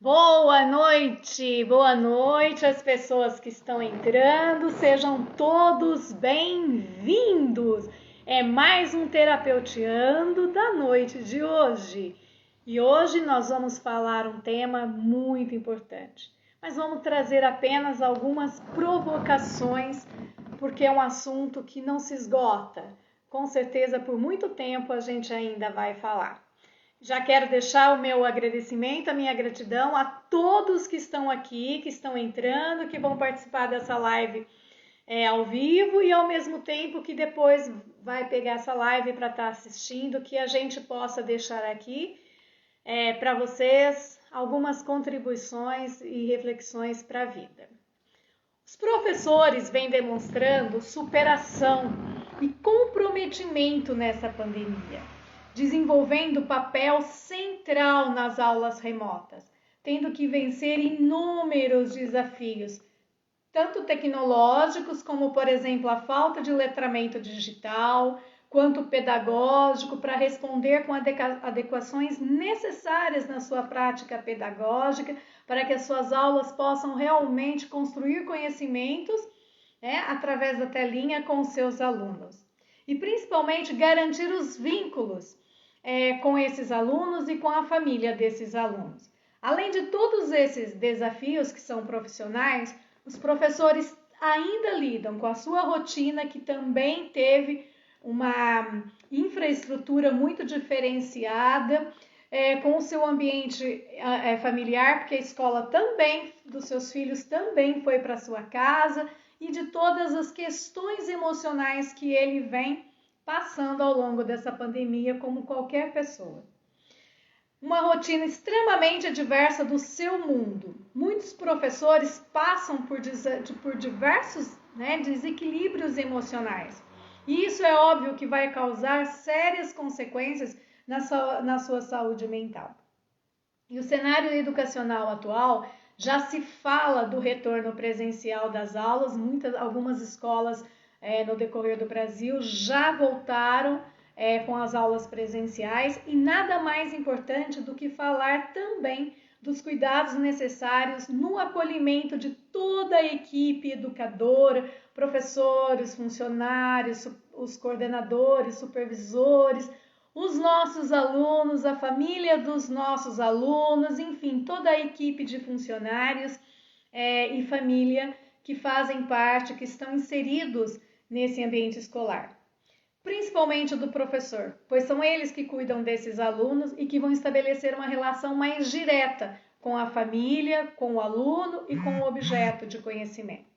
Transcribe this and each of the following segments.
Boa noite às pessoas que estão entrando, sejam todos bem-vindos. É mais um Terapeutiando da noite de hoje. E hoje nós vamos falar um tema muito importante, mas vamos trazer apenas algumas provocações, porque é um assunto que não se esgota. Com certeza, por muito tempo a gente ainda vai falar. Já quero deixar o meu agradecimento, a minha gratidão a todos que estão aqui, que estão entrando, que vão participar dessa live ao vivo e ao mesmo tempo que depois vai pegar essa live para estar assistindo, que a gente possa deixar aqui para vocês algumas contribuições e reflexões para a vida. Os professores vêm demonstrando superação e comprometimento nessa pandemia, desenvolvendo papel central nas aulas remotas, tendo que vencer inúmeros desafios, tanto tecnológicos, como, por exemplo, a falta de letramento digital, quanto pedagógico, para responder com adequações necessárias na sua prática pedagógica, para que as suas aulas possam realmente construir conhecimentos, através da telinha com os seus alunos. E principalmente garantir os vínculos com esses alunos e com a família desses alunos. Além de todos esses desafios que são profissionais, os professores ainda lidam com a sua rotina, que também teve uma infraestrutura muito diferenciada, com o seu ambiente familiar, porque a escola também, dos seus filhos, também foi para sua casa, e de todas as questões emocionais que ele vem passando ao longo dessa pandemia, como qualquer pessoa. Uma rotina extremamente adversa do seu mundo. Muitos professores passam por diversos desequilíbrios emocionais. E isso é óbvio que vai causar sérias consequências na sua saúde mental. E o cenário educacional atual já se fala do retorno presencial das aulas. Algumas escolas no decorrer do Brasil já voltaram com as aulas presenciais, e nada mais importante do que falar também dos cuidados necessários no acolhimento de toda a equipe educadora, professores, funcionários, os coordenadores, supervisores, os nossos alunos, a família dos nossos alunos, enfim, toda a equipe de funcionários e família que fazem parte, que estão inseridos nesse ambiente escolar. Principalmente do professor, pois são eles que cuidam desses alunos e que vão estabelecer uma relação mais direta com a família, com o aluno e com o objeto de conhecimento.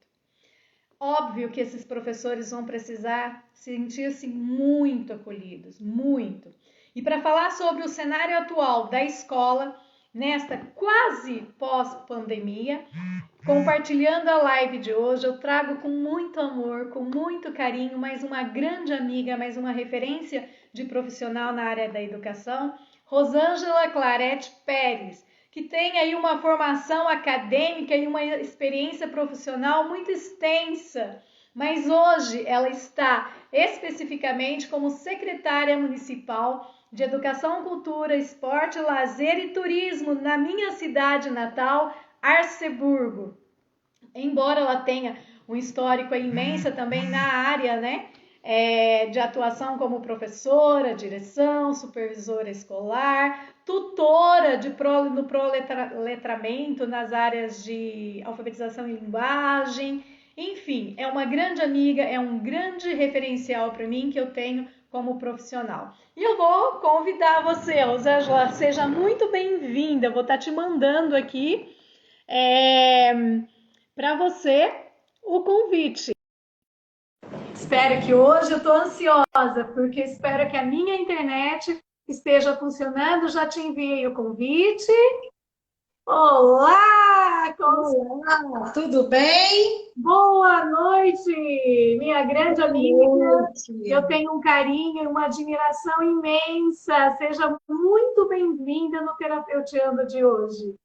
Óbvio que esses professores vão precisar sentir-se muito acolhidos, muito. E para falar sobre o cenário atual da escola, nesta quase pós-pandemia, compartilhando a live de hoje, eu trago com muito amor, com muito carinho, mais uma grande amiga, mais uma referência de profissional na área da educação, Rosângela Clarete Pérez, que tem aí uma formação acadêmica e uma experiência profissional muito extensa, mas hoje ela está especificamente como secretária municipal de Educação, Cultura, Esporte, Lazer e Turismo na minha cidade natal, Arceburgo. Embora ela tenha um histórico imenso também na área, de atuação como professora, direção, supervisora escolar, tutora no proletramento nas áreas de alfabetização e linguagem, enfim, é uma grande amiga, é um grande referencial para mim que eu tenho como profissional. E eu vou convidar você, Rosângela, seja muito bem-vinda, eu vou estar te mandando aqui para você o convite. Espero que hoje, eu estou ansiosa, porque espero que a minha internet esteja funcionando. Já te enviei o convite. Olá! Olá, tudo bem? Boa noite, minha grande Boa amiga. noite. Eu tenho um carinho e uma admiração imensa. Seja muito bem-vinda no Terapeutiando de hoje.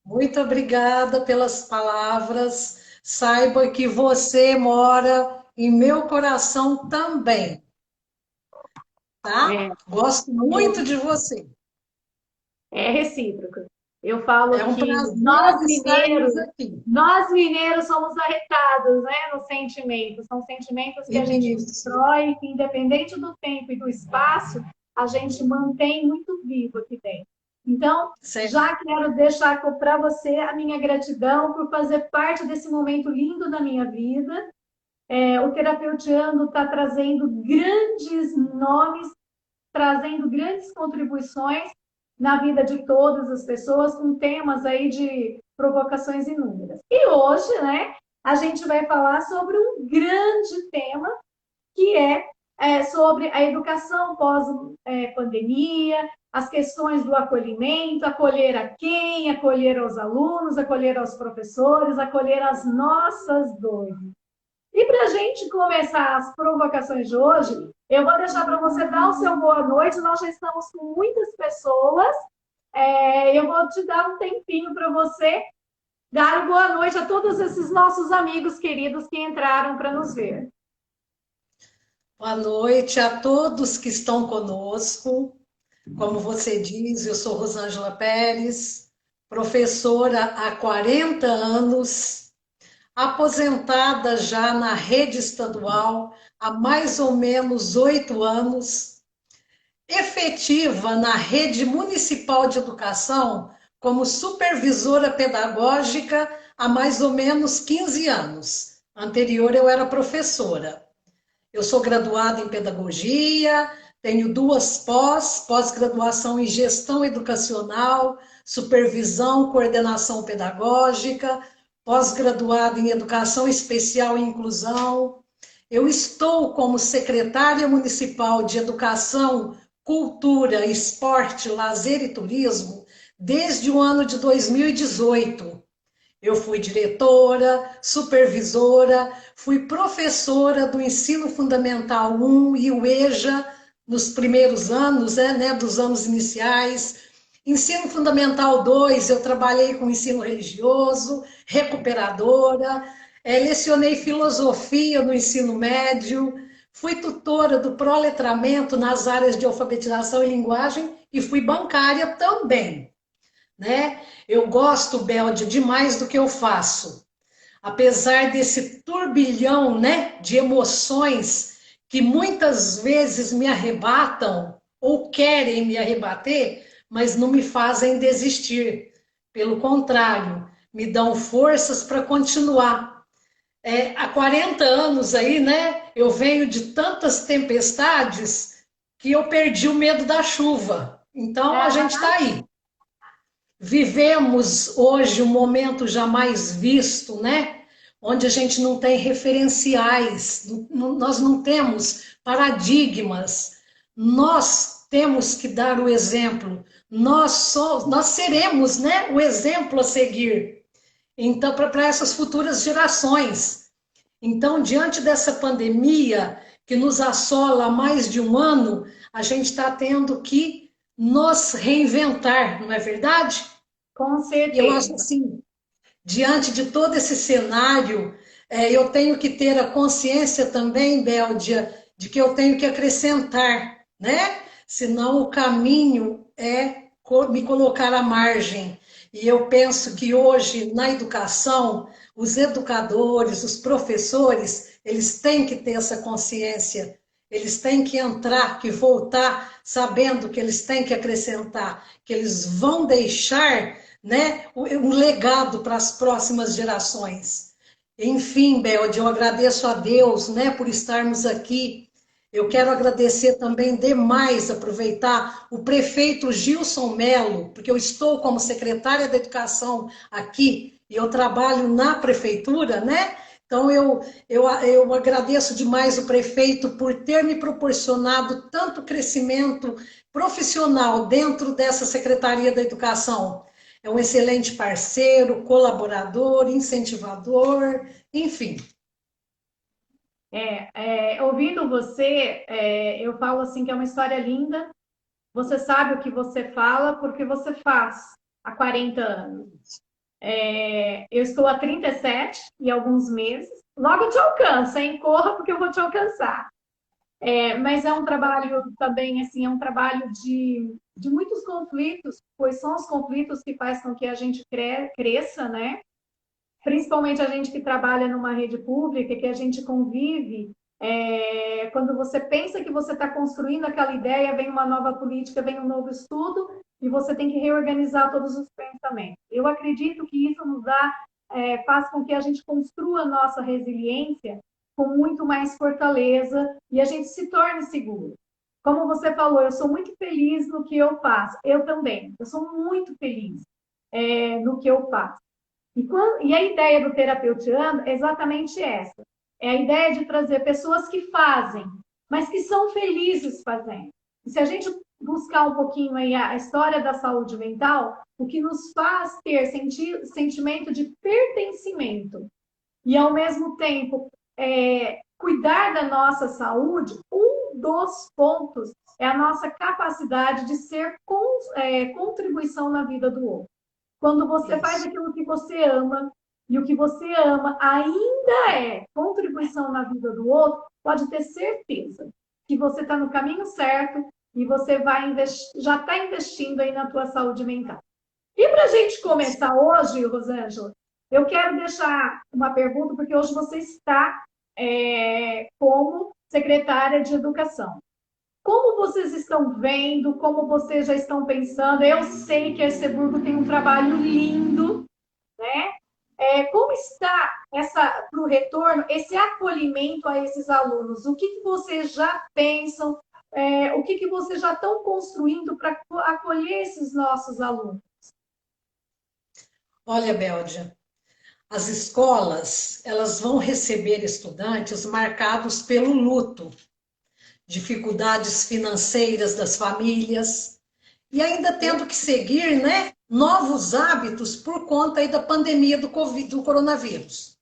Muito obrigada pelas palavras. Saiba que você mora em meu coração também, tá? É, Gosto muito de você. é recíproco. Eu falo É um que prazer estarmos aqui. nós mineiros somos arretados, né, no sentimento. São sentimentos que a gente Isso. destrói, que independente do tempo e do espaço, a gente mantém muito vivo aqui dentro. Então, Certo. já quero deixar para você a minha gratidão por fazer parte desse momento lindo da minha vida. O Terapeutiano está trazendo grandes nomes, trazendo grandes contribuições na vida de todas as pessoas, com temas aí de provocações inúmeras. E hoje, né, a gente vai falar sobre um grande tema que é sobre a educação pós-pandemia, as questões do acolhimento, acolher a quem, acolher aos alunos, acolher aos professores, acolher as nossas dores. E para a gente começar as provocações de hoje, eu vou deixar para você dar o seu boa noite. Nós já estamos com muitas pessoas. Eu vou te dar um tempinho para você dar boa noite a todos esses nossos amigos queridos que entraram para nos ver. Boa noite a todos que estão conosco. Como você diz, eu sou Rosângela Pérez, professora há 40 anos, aposentada já na rede estadual há mais ou menos 8 anos, efetiva na rede municipal de educação como supervisora pedagógica há mais ou menos 15 anos. Anterior eu era professora. Eu sou graduada em pedagogia, tenho duas pós-graduação em gestão educacional, supervisão, coordenação pedagógica, pós-graduada em educação especial e inclusão. Eu estou como secretária municipal de educação, cultura, esporte, lazer e turismo desde o ano de 2018. Eu fui diretora, supervisora, fui professora do Ensino Fundamental 1 e o EJA nos primeiros anos, dos anos iniciais. Ensino Fundamental 2, eu trabalhei com ensino religioso, recuperadora, lecionei filosofia no ensino médio, fui tutora do proletramento nas áreas de alfabetização e linguagem e fui bancária também, né? Eu gosto, Belde, demais do que eu faço. Apesar desse turbilhão, né, de emoções que muitas vezes me arrebatam ou querem me arrebater, mas não me fazem desistir. Pelo contrário, me dão forças para continuar. Há 40 anos aí, né, eu venho de tantas tempestades que eu perdi o medo da chuva. Então, a gente está aí. Vivemos hoje um momento jamais visto, né? Onde a gente não tem referenciais, nós não temos paradigmas, nós temos que dar o exemplo, nós seremos, né, o exemplo a seguir. Então, para essas futuras gerações. Então, diante dessa pandemia que nos assola há mais de um ano, a gente está tendo que nos reinventar, não é verdade? Com E eu acho certeza. assim, diante de todo esse cenário, eu tenho que ter a consciência também, Béudia, de que eu tenho que acrescentar, né? Senão o caminho é me colocar à margem. E eu penso que hoje, na educação, os educadores, os professores, eles têm que ter essa consciência. Eles têm que entrar, que voltar, sabendo que eles têm que acrescentar, que eles vão deixar, né, um legado para as próximas gerações. Enfim, Belde, eu agradeço a Deus, né, por estarmos aqui. Eu quero agradecer também demais, aproveitar o prefeito Gilson Melo, porque eu estou como secretária da Educação aqui e eu trabalho na prefeitura, né? Então, eu agradeço demais o prefeito por ter me proporcionado tanto crescimento profissional dentro dessa Secretaria da Educação. É um excelente parceiro, colaborador, incentivador, enfim. Ouvindo você, eu falo assim que é uma história linda. Você sabe o que você fala porque você faz há 40 anos. Eu estou há 37 e alguns meses. Logo eu te alcanço, hein? Corra porque eu vou te alcançar. Mas é um trabalho também, assim, é um trabalho de muitos conflitos, pois são os conflitos que fazem com que a gente cresça, né? Principalmente a gente que trabalha numa rede pública, que a gente convive, quando você pensa que você está construindo aquela ideia, vem uma nova política, vem um novo estudo, e você tem que reorganizar todos os pensamentos. Eu acredito que isso nos dá, faz com que a gente construa a nossa resiliência com muito mais fortaleza e a gente se torne seguro. Como você falou, eu sou muito feliz no que eu faço. Eu também. Eu sou muito feliz no que eu faço. E a ideia do terapeutiano é exatamente essa. É a ideia de trazer pessoas que fazem, mas que são felizes fazendo. E se a gente buscar um pouquinho aí a história da saúde mental, o que nos faz ter sentimento de pertencimento e, ao mesmo tempo, cuidar da nossa saúde, um dos pontos é a nossa capacidade de ser contribuição na vida do outro. Quando você faz Isso. aquilo que você ama, e o que você ama ainda é contribuição na vida do outro, pode ter certeza que você está no caminho certo e você vai já está investindo aí na tua saúde mental. E para a gente começar hoje, Rosângela, eu quero deixar uma pergunta, porque hoje você está como secretária de Educação. Como vocês estão vendo? Como vocês já estão pensando? Eu sei que a Erceburgo tem um trabalho lindo, né? Como está para o retorno, esse acolhimento a esses alunos? O que vocês já pensam? O que vocês já estão construindo para acolher esses nossos alunos? Olha, Béldia, as escolas, elas vão receber estudantes marcados pelo luto, dificuldades financeiras das famílias e ainda tendo que seguir, né, novos hábitos por conta aí da pandemia do coronavírus.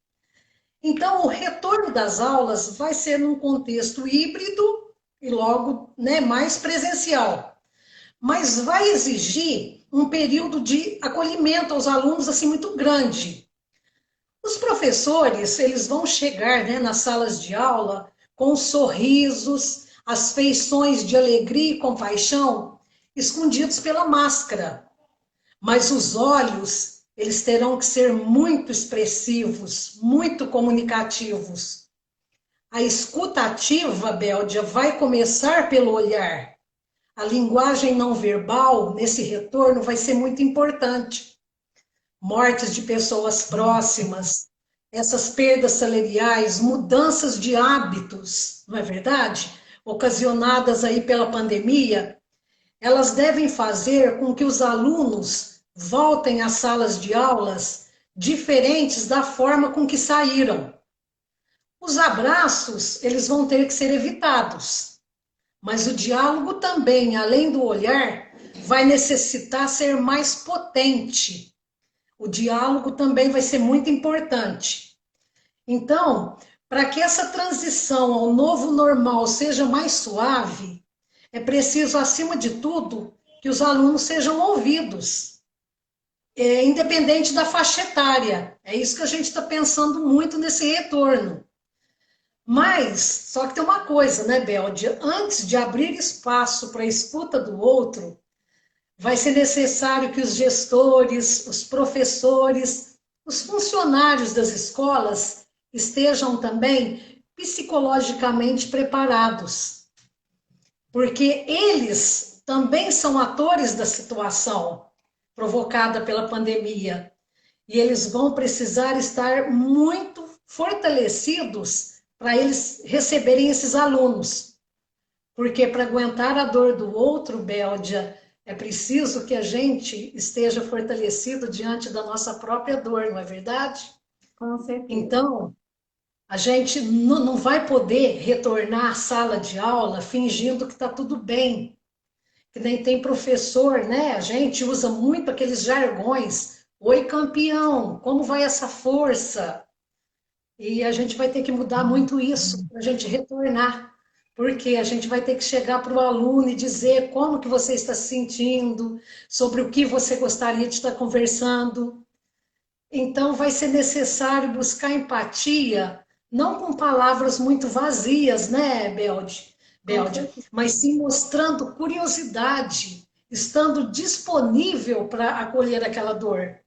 Então, o retorno das aulas vai ser num contexto híbrido e logo, né, mais presencial, mas vai exigir um período de acolhimento aos alunos assim muito grande. Os professores, eles vão chegar, né, nas salas de aula com sorrisos, as feições de alegria e compaixão escondidos pela máscara, mas os olhos, eles terão que ser muito expressivos, muito comunicativos. A escuta ativa, Bélia, vai começar pelo olhar. A linguagem não verbal, nesse retorno, vai ser muito importante. Mortes de pessoas próximas, essas perdas salariais, mudanças de hábitos, não é verdade? Ocasionadas aí pela pandemia, elas devem fazer com que os alunos voltem às salas de aulas diferentes da forma com que saíram. Os abraços, eles vão ter que ser evitados, mas o diálogo também, além do olhar, vai necessitar ser mais potente. O diálogo também vai ser muito importante. Então, para que essa transição ao novo normal seja mais suave, é preciso, acima de tudo, que os alunos sejam ouvidos, independente da faixa etária. É isso que a gente está pensando muito nesse retorno. Mas, só que tem uma coisa, né, Béldia? Antes de abrir espaço para a escuta do outro, vai ser necessário que os gestores, os professores, os funcionários das escolas estejam também psicologicamente preparados, porque eles também são atores da situação provocada pela pandemia e eles vão precisar estar muito fortalecidos para eles receberem esses alunos, porque para aguentar a dor do outro, Béldia, é preciso que a gente esteja fortalecido diante da nossa própria dor, não é verdade? Com certeza. Então, a gente não vai poder retornar à sala de aula fingindo que está tudo bem. Que nem tem professor, né? A gente usa muito aqueles jargões. Oi, campeão, como vai essa força? E a gente vai ter que mudar muito isso para a gente retornar. Porque a gente vai ter que chegar para o aluno e dizer como que você está se sentindo, sobre o que você gostaria de estar conversando. Então, vai ser necessário buscar empatia, não com palavras muito vazias, né, Belde? Com Béldia, certeza. mas sim mostrando curiosidade, estando disponível para acolher aquela dor.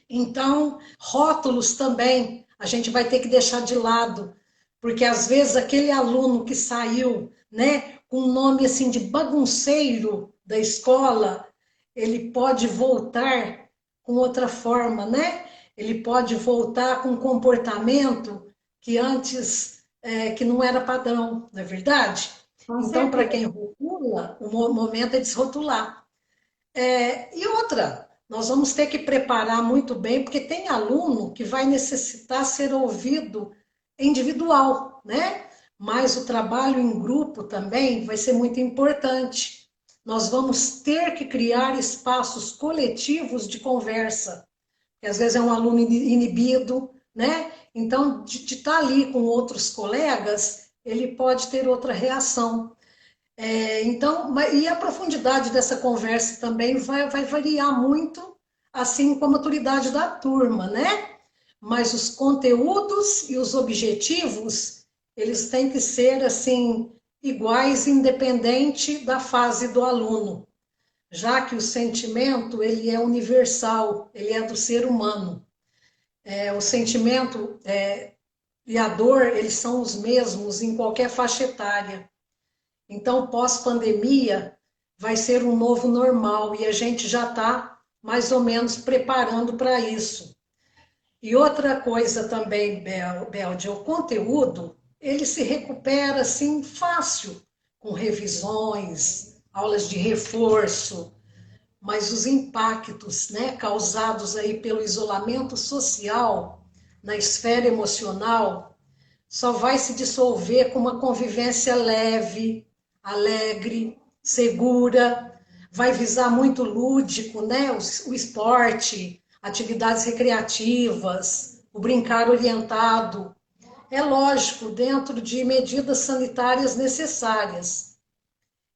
Então, rótulos também a gente vai ter que deixar de lado, porque às vezes aquele aluno que saiu, né, com um nome assim de bagunceiro da escola, ele pode voltar com outra forma, né? Ele pode voltar com um comportamento que antes que não era padrão, não é verdade? Com Então, para certeza. quem rotula, o momento é desrotular. E outra, nós vamos ter que preparar muito bem, porque tem aluno que vai necessitar ser ouvido individual, né? Mas o trabalho em grupo também vai ser muito importante. Nós vamos ter que criar espaços coletivos de conversa, que às vezes é um aluno inibido, né? Então, de estar ali com outros colegas, ele pode ter outra reação. Então, e a profundidade dessa conversa também vai variar muito, assim como a maturidade da turma, né? Mas os conteúdos e os objetivos, eles têm que ser, assim, iguais, independente da fase do aluno, já que o sentimento, ele é universal, ele é do ser humano. O sentimento e a dor, eles são os mesmos em qualquer faixa etária. Então, pós-pandemia, vai ser um novo normal e a gente já está mais ou menos preparando para isso. E outra coisa também, Belde, o conteúdo, ele se recupera assim fácil, com revisões, aulas de reforço, mas os impactos, né, causados aí pelo isolamento social na esfera emocional só vai se dissolver com uma convivência leve, alegre, segura, vai visar muito lúdico, né? O esporte, atividades recreativas, o brincar orientado. É lógico, dentro de medidas sanitárias necessárias.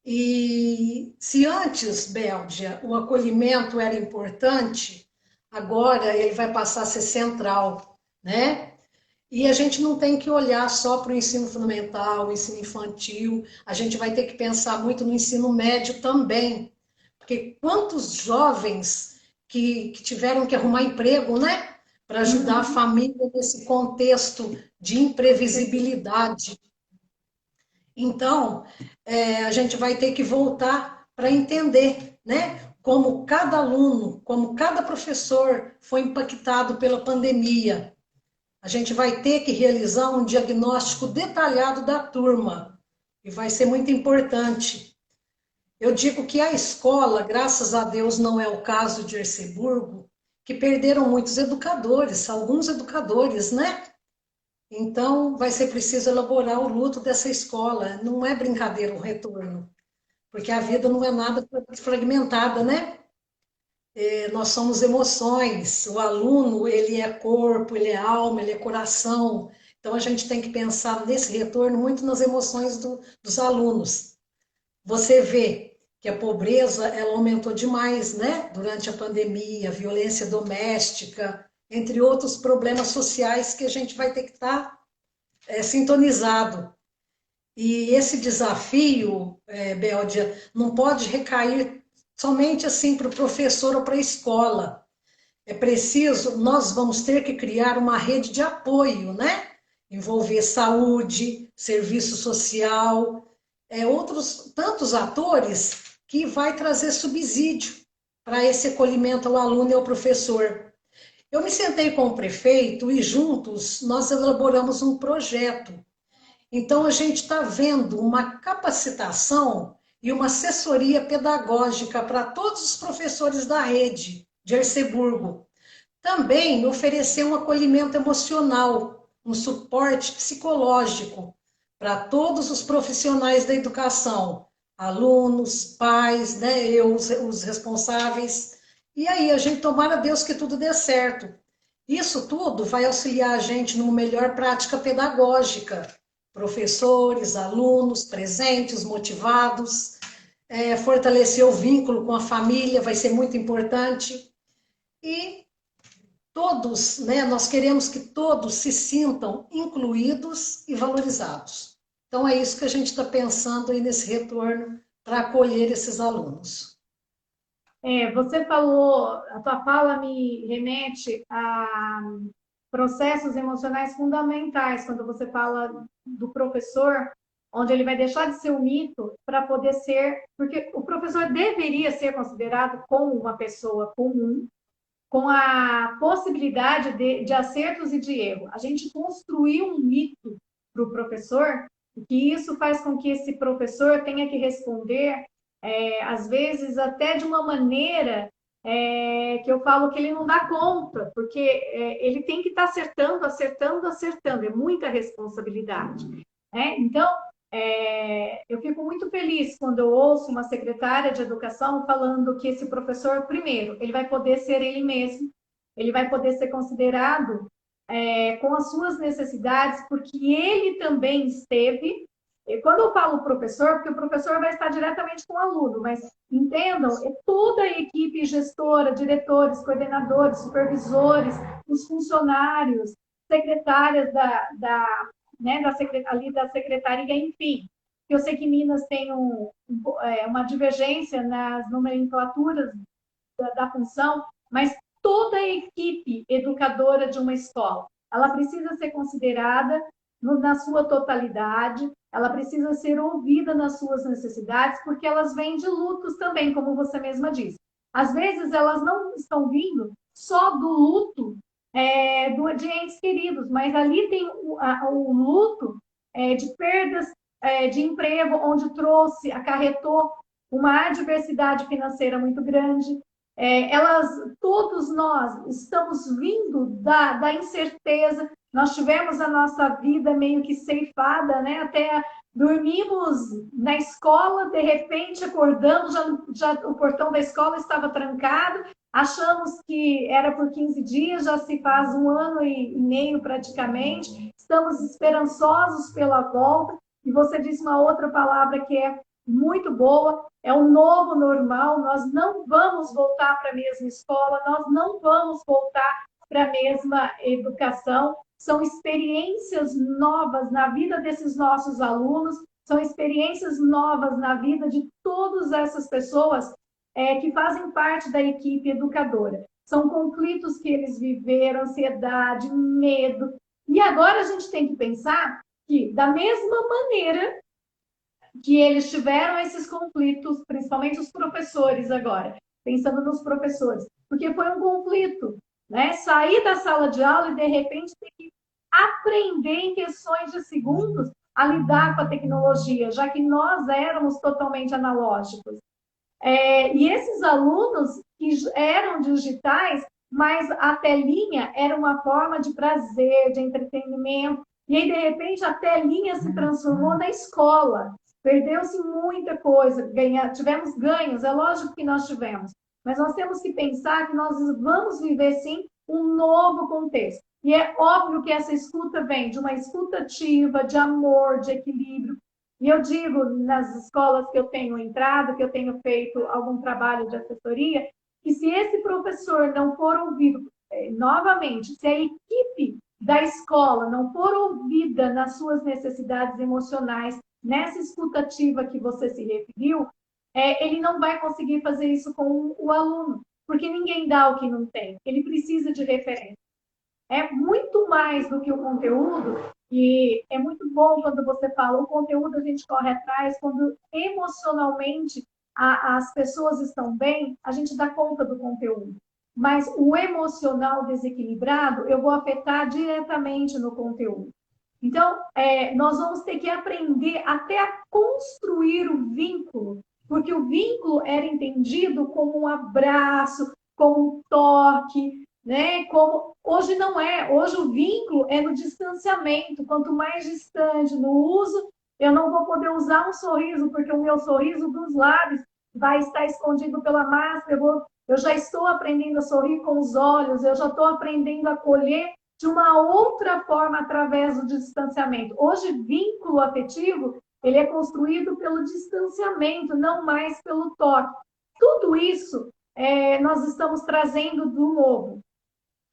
E se antes, Bélgia, o acolhimento era importante, agora ele vai passar a ser central, né? E a gente não tem que olhar só para o ensino fundamental, o ensino infantil, a gente vai ter que pensar muito no ensino médio também, porque quantos jovens que tiveram que arrumar emprego, né, para ajudar a Uhum. família nesse contexto de Com certeza. imprevisibilidade. Então, a gente vai ter que voltar para entender, né, como cada aluno, como cada professor foi impactado pela pandemia. A gente vai ter que realizar um diagnóstico detalhado da turma e vai ser muito importante. Eu digo que a escola, graças a Deus, não é o caso de Erceburgo, que perderam muitos educadores, alguns educadores, né? Então, vai ser preciso elaborar o luto dessa escola. Não é brincadeira o retorno, porque a vida não é nada fragmentada, né? Nós somos emoções. O aluno, ele é corpo, ele é alma, ele é coração. Então, a gente tem que pensar nesse retorno muito nas emoções dos alunos. Você vê que a pobreza, ela aumentou demais, né? Durante a pandemia, a violência doméstica, entre outros problemas sociais que a gente vai ter que estar sintonizado. E esse desafio, Béldia, não pode recair somente assim para o professor ou para a escola. É preciso, nós vamos ter que criar uma rede de apoio, né? Envolver saúde, serviço social, outros tantos atores que vai trazer subsídio para esse acolhimento ao aluno e ao professor. Eu me sentei com o prefeito e juntos nós elaboramos um projeto. Então a gente está vendo uma capacitação e uma assessoria pedagógica para todos os professores da rede de Erceburgo, também oferecer um acolhimento emocional, um suporte psicológico para todos os profissionais da educação, alunos, pais, né, os responsáveis. E aí, a gente tomara a Deus que tudo dê certo. Isso tudo vai auxiliar a gente numa melhor prática pedagógica. Professores, alunos presentes, motivados, fortalecer o vínculo com a família vai ser muito importante. E todos, né, nós queremos que todos se sintam incluídos e valorizados. Então, é isso que a gente está pensando aí nesse retorno para acolher esses alunos. Você falou, a tua fala me remete a processos emocionais fundamentais, quando você fala do professor, onde ele vai deixar de ser um mito para poder ser, porque o professor deveria ser considerado como uma pessoa comum, com a possibilidade de acertos e de erro. A gente construiu um mito para o professor, que isso faz com que esse professor tenha que responder, às vezes, até de uma maneira que eu falo que ele não dá conta, porque ele tem que estar acertando, acertando, acertando, é muita responsabilidade. Então, eu fico muito feliz quando eu ouço uma secretária de educação falando que esse professor, primeiro, ele vai poder ser ele mesmo, ele vai poder ser considerado com as suas necessidades, porque ele também esteve. E quando eu falo professor, porque o professor vai estar diretamente com o aluno, mas entendam, é toda a equipe gestora, diretores, coordenadores, supervisores, os funcionários, secretárias ali da secretaria, enfim. Eu sei que Minas tem uma divergência nas nomenclaturas da função, mas toda a equipe educadora de uma escola, ela precisa ser considerada na sua totalidade, ela precisa ser ouvida nas suas necessidades, porque elas vêm de lutos também, como você mesma disse. Às vezes elas não estão vindo só do luto de entes queridos, mas ali tem o luto de perdas de emprego, onde acarretou uma adversidade financeira muito grande. Todos nós estamos vindo da incerteza, nós tivemos a nossa vida meio que ceifada, né? Até dormimos na escola, de repente acordamos, já o portão da escola estava trancado, achamos que era por 15 dias, já se faz um ano e meio praticamente, estamos esperançosos pela volta, e você disse uma outra palavra que é muito boa, é o novo normal, nós não vamos voltar para a mesma escola, nós não vamos voltar para a mesma educação, são experiências novas na vida desses nossos alunos, são experiências novas na vida de todas essas pessoas que fazem parte da equipe educadora. São conflitos que eles viveram, ansiedade, medo. E agora a gente tem que pensar que, da mesma maneira que eles tiveram esses conflitos, principalmente os professores agora, pensando nos professores, porque foi um conflito, né? Sair da sala de aula e, de repente, ter que aprender em questões de segundos a lidar com a tecnologia, já que nós éramos totalmente analógicos. E esses alunos que eram digitais, mas a telinha era uma forma de prazer, de entretenimento, e aí, de repente, a telinha se transformou na escola. Perdeu-se muita coisa, tivemos ganhos, é lógico que nós tivemos, mas nós temos que pensar que nós vamos viver, sim, um novo contexto. E é óbvio que essa escuta vem de uma escuta ativa, de amor, de equilíbrio. E eu digo, nas escolas que eu tenho entrado, que eu tenho feito algum trabalho de assessoria, que se esse professor não for ouvido, novamente, se a equipe da escola não for ouvida nas suas necessidades emocionais, nessa escutativa que você se referiu, ele não vai conseguir fazer isso com o aluno, porque ninguém dá o que não tem, ele precisa de referência. É muito mais do que o conteúdo, e é muito bom quando você fala o conteúdo, a gente corre atrás, quando emocionalmente as pessoas estão bem, a gente dá conta do conteúdo. Mas o emocional desequilibrado, eu vou afetar diretamente no conteúdo. Então, nós vamos ter que aprender até a construir o vínculo, porque o vínculo era entendido como um abraço, como um toque, né? Como hoje não é. Hoje o vínculo é no distanciamento. Quanto mais distante no uso, eu não vou poder usar um sorriso, porque o meu sorriso dos lábios vai estar escondido pela máscara. Eu já estou aprendendo a sorrir com os olhos, eu já estou aprendendo a acolher de uma outra forma através do distanciamento. Hoje, vínculo afetivo, ele é construído pelo distanciamento, não mais pelo toque. Tudo isso nós estamos trazendo do novo.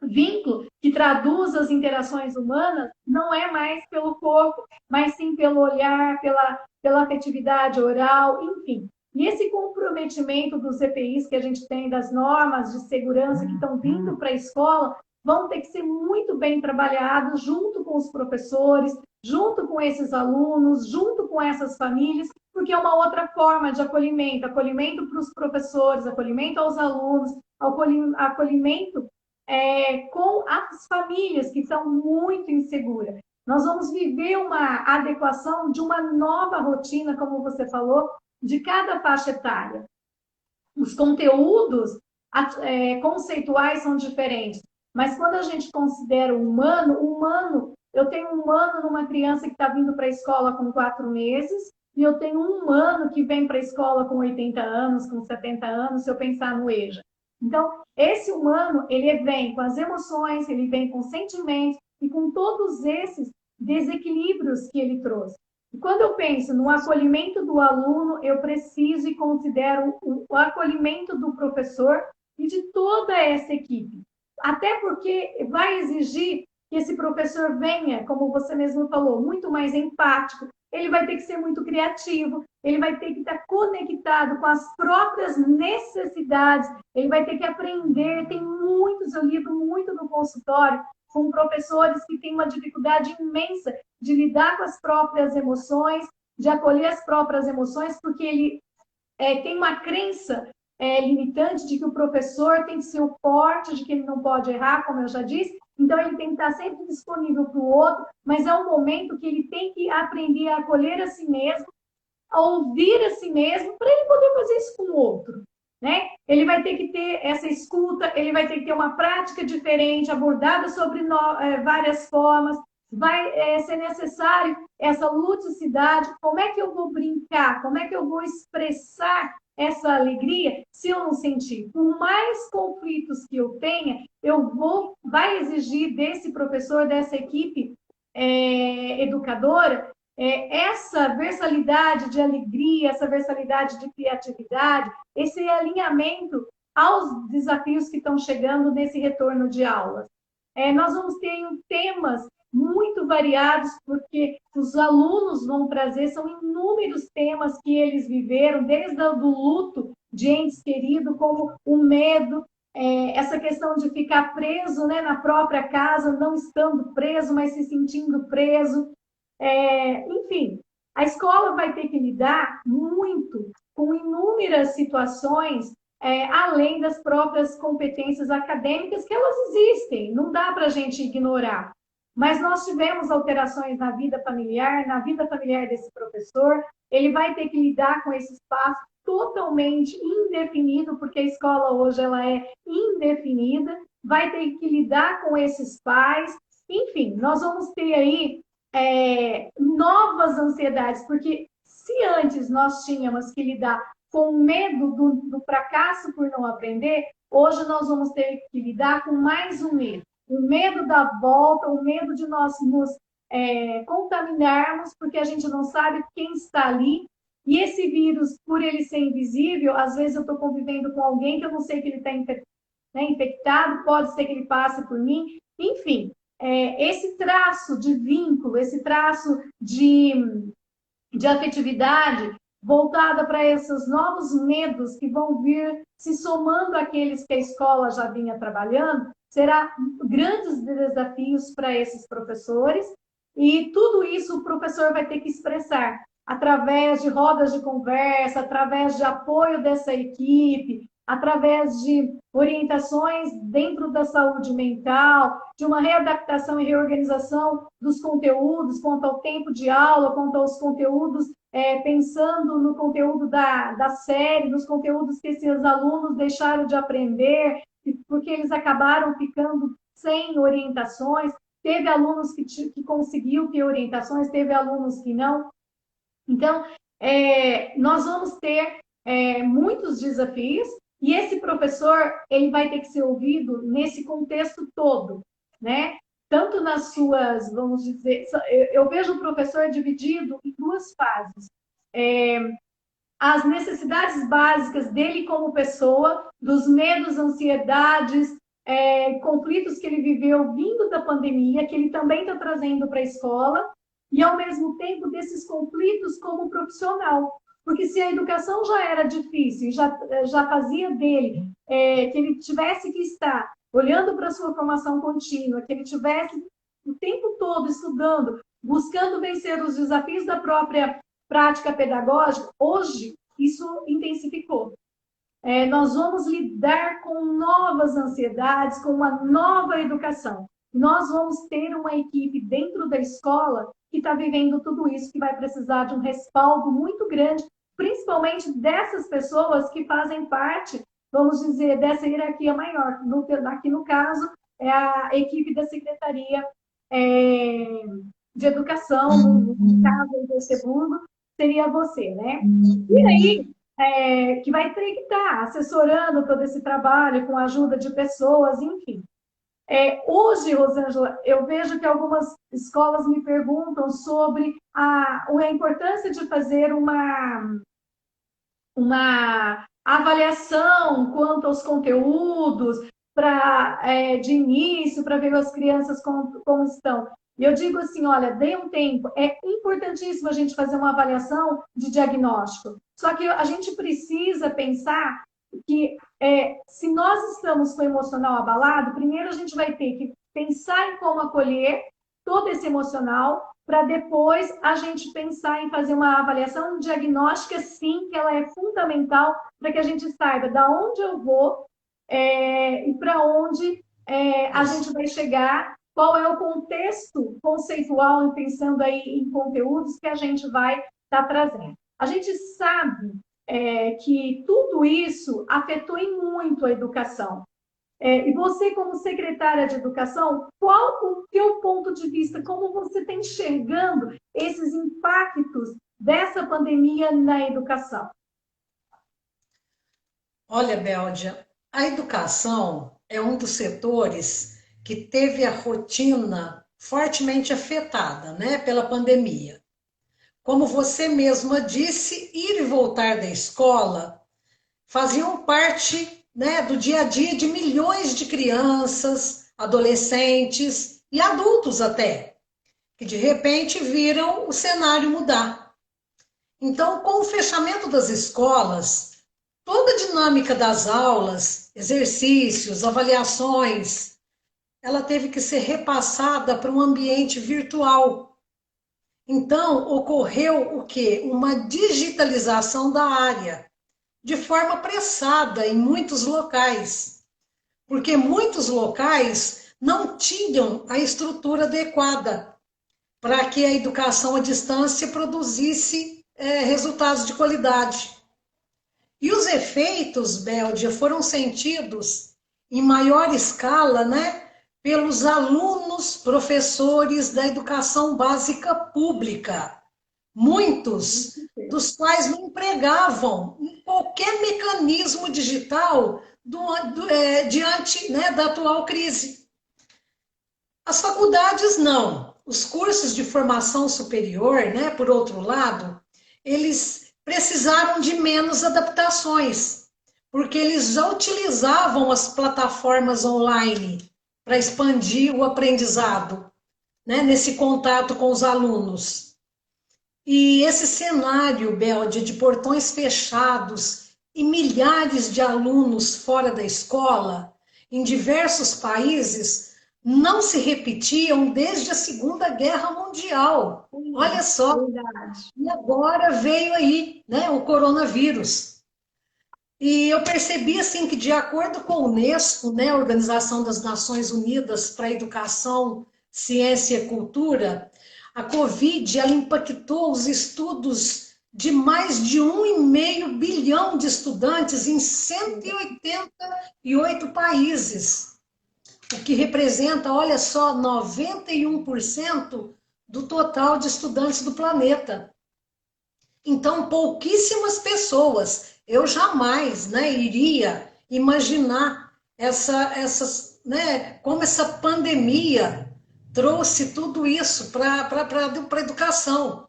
vínculo que traduz as interações humanas não é mais pelo corpo, mas sim pelo olhar, pela afetividade oral, enfim. E esse comprometimento dos EPIs que a gente tem, das normas de segurança que estão vindo para a escola, vão ter que ser muito bem trabalhados junto com os professores, junto com esses alunos, junto com essas famílias, porque é uma outra forma de acolhimento, acolhimento para os professores, acolhimento aos alunos, acolhimento com as famílias que estão muito inseguras. Nós vamos viver uma adequação de uma nova rotina, como você falou, de cada faixa etária. Os conteúdos conceituais são diferentes, mas quando a gente considera o humano, eu tenho um humano numa criança que está vindo para a escola com 4 meses, e eu tenho um humano que vem para a escola com 80 anos, com 70 anos, se eu pensar no EJA. Então, esse humano, ele vem com as emoções, ele vem com sentimentos e com todos esses desequilíbrios que ele trouxe. E quando eu penso no acolhimento do aluno, eu preciso e considero o acolhimento do professor e de toda essa equipe. Até porque vai exigir que esse professor venha, como você mesmo falou, muito mais empático, ele vai ter que ser muito criativo, ele vai ter que estar conectado com as próprias necessidades, ele vai ter que aprender. Tem muitos, eu lido muito no consultório com professores que têm uma dificuldade imensa de lidar com as próprias emoções, de acolher as próprias emoções, porque ele tem uma crença limitante de que o professor tem que ser o forte, de que ele não pode errar, como eu já disse. Então, ele tem que estar sempre disponível para o outro, mas é um momento que ele tem que aprender a acolher a si mesmo, a ouvir a si mesmo, para ele poder fazer isso com o outro. Né? Ele vai ter que ter essa escuta, ele vai ter que ter uma prática diferente, abordada sobre várias formas, vai ser necessário essa ludicidade. Como é que eu vou brincar? Como é que eu vou expressar essa alegria se eu não sentir? Por mais conflitos que eu tenha, vai exigir desse professor, dessa equipe educadora, essa versalidade de alegria, essa versalidade de criatividade, esse alinhamento aos desafios que estão chegando nesse retorno de aulas. Nós vamos ter temas muito variados, porque os alunos vão trazer, são inúmeros temas que eles viveram, desde o luto de entes queridos, como o medo, essa questão de ficar preso, né, na própria casa, não estando preso, mas se sentindo preso. Enfim, a escola vai ter que lidar muito com inúmeras situações, além das próprias competências acadêmicas, que elas existem, não dá para a gente ignorar. Mas nós tivemos alterações na vida familiar desse professor, ele vai ter que lidar com esse espaço totalmente indefinido, porque a escola hoje ela é indefinida, vai ter que lidar com esses pais, enfim, nós vamos ter aí novas ansiedades, porque se antes nós tínhamos que lidar com o medo do fracasso por não aprender, hoje nós vamos ter que lidar com mais um medo. O medo da volta, o medo de nós nos contaminarmos, porque a gente não sabe quem está ali. E esse vírus, por ele ser invisível, às vezes eu estou convivendo com alguém que eu não sei que ele está infectado, pode ser que ele passe por mim. Enfim, esse traço de vínculo, esse traço de afetividade voltada para esses novos medos que vão vir se somando àqueles que a escola já vinha trabalhando, será grandes desafios para esses professores, e tudo isso o professor vai ter que expressar através de rodas de conversa, através de apoio dessa equipe, através de orientações dentro da saúde mental, de uma readaptação e reorganização dos conteúdos, quanto ao tempo de aula, quanto aos conteúdos, pensando no conteúdo da série, nos conteúdos que esses alunos deixaram de aprender, porque eles acabaram ficando sem orientações. Teve alunos que conseguiu ter orientações, teve alunos que não. Então, nós vamos ter muitos desafios, e esse professor ele vai ter que ser ouvido nesse contexto todo, né? Tanto nas suas, vamos dizer, eu vejo o professor dividido em duas fases. As necessidades básicas dele como pessoa, dos medos, ansiedades, conflitos que ele viveu vindo da pandemia, que ele também está trazendo para a escola, e ao mesmo tempo desses conflitos como profissional. Porque se a educação já era difícil, já fazia dele que ele tivesse que estar olhando para a sua formação contínua, que ele tivesse o tempo todo estudando, buscando vencer os desafios da própria prática pedagógica, hoje isso intensificou. Nós vamos lidar com novas ansiedades, com uma nova educação. Nós vamos ter uma equipe dentro da escola que está vivendo tudo isso, que vai precisar de um respaldo muito grande, principalmente dessas pessoas que fazem parte, vamos dizer, dessa hierarquia maior. Aqui no caso, é a equipe da Secretaria de Educação, no caso do segundo, seria você, né? E aí, que vai ter que estar assessorando todo esse trabalho com a ajuda de pessoas, enfim. Hoje, Rosângela, eu vejo que algumas escolas me perguntam sobre a importância de fazer uma avaliação quanto aos conteúdos de início, para ver as crianças como estão. E eu digo assim, olha, dê um tempo. É importantíssimo a gente fazer uma avaliação de diagnóstico. Só que a gente precisa pensar que se nós estamos com o emocional abalado, primeiro a gente vai ter que pensar em como acolher todo esse emocional, para depois a gente pensar em fazer uma avaliação diagnóstica, sim, que ela é fundamental para que a gente saiba da onde eu vou e para onde a gente vai chegar, qual é o contexto conceitual, pensando aí em conteúdos que a gente vai estar trazendo. A gente sabe que tudo isso afetou em muito a educação. E você, como secretária de Educação, qual o teu ponto de vista? Como você está enxergando esses impactos dessa pandemia na educação? Olha, Béldia, a educação é um dos setores que teve a rotina fortemente afetada, né, pela pandemia. Como você mesma disse, ir e voltar da escola faziam parte, né, do dia a dia de milhões de crianças, adolescentes e adultos até, que de repente viram o cenário mudar. Então, com o fechamento das escolas, toda a dinâmica das aulas, exercícios, avaliações, ela teve que ser repassada para um ambiente virtual. Então, ocorreu o quê? Uma digitalização da área, de forma apressada em muitos locais, porque muitos locais não tinham a estrutura adequada para que a educação à distância produzisse resultados de qualidade. E os efeitos, Béldia, foram sentidos em maior escala, né, pelos alunos, professores da educação básica pública, muitos dos quais não empregavam qualquer mecanismo digital diante, né, da atual crise. As faculdades não. Os cursos de formação superior, né, por outro lado, eles precisaram de menos adaptações, porque eles já utilizavam as plataformas online para expandir o aprendizado, né, nesse contato com os alunos. E esse cenário, Béldia, de portões fechados e milhares de alunos fora da escola, em diversos países, não se repetiam desde a Segunda Guerra Mundial. Olha só. Verdade. E agora veio aí, né, o coronavírus. E eu percebi assim que, de acordo com a Unesco, né, a Organização das Nações Unidas para a Educação, Ciência e Cultura, a Covid ela impactou os estudos de mais de 1,5 bilhão de estudantes em 188 países, o que representa, olha só, 91% do total de estudantes do planeta. Então, pouquíssimas pessoas, eu jamais, né, iria imaginar como essa pandemia trouxe tudo isso para a educação.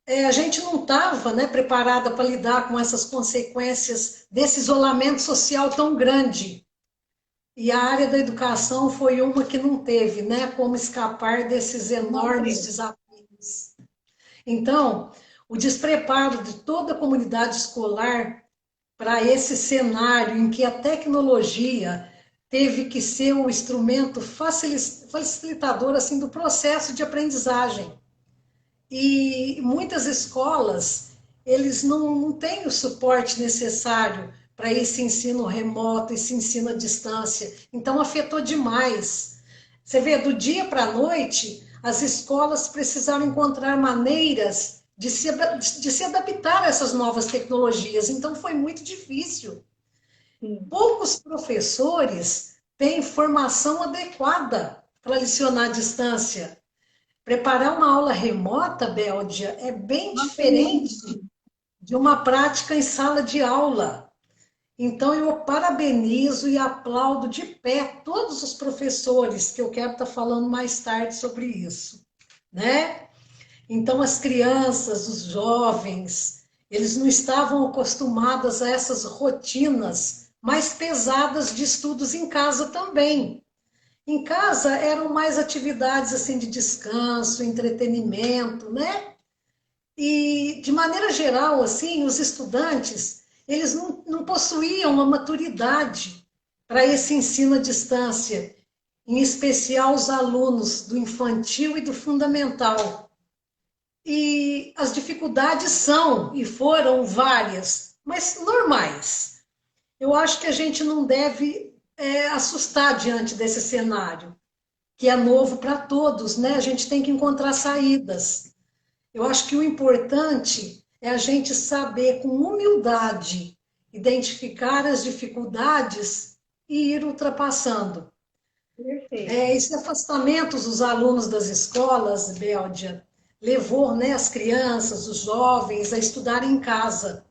A gente não estava, né, preparada para lidar com essas consequências desse isolamento social tão grande. E a área da educação foi uma que não teve, né, como escapar desses Não enormes teve. desafios. Então, o despreparo de toda a comunidade escolar para esse cenário em que a tecnologia teve que ser um instrumento facilitador assim do processo de aprendizagem. E muitas escolas, eles não têm o suporte necessário para esse ensino remoto, esse ensino à distância. Então, afetou demais. Você vê, do dia para a noite, as escolas precisaram encontrar maneiras de se adaptar a essas novas tecnologias. Então, foi muito difícil. Sim. Poucos professores têm formação adequada para lecionar à distância. Preparar uma aula remota, Béldia, é bem Nossa, é muito diferente difícil. de uma prática em sala de aula. Então, eu parabenizo e aplaudo de pé todos os professores, que eu quero estar falando mais tarde sobre isso, né? Então, as crianças, os jovens, eles não estavam acostumados a essas rotinas mais pesadas de estudos em casa também. Em casa eram mais atividades assim de descanso, entretenimento, né? E de maneira geral, assim, os estudantes, eles não possuíam uma maturidade para esse ensino à distância, em especial os alunos do infantil e do fundamental. E as dificuldades são e foram várias, mas normais. Eu acho que a gente não deve assustar diante desse cenário, que é novo para todos, né? A gente tem que encontrar saídas. Eu acho que o importante é a gente saber, com humildade, identificar as dificuldades e ir ultrapassando. Perfeito. Esse afastamento dos alunos das escolas, Béldia, levou, né, as crianças, os jovens a estudarem em casa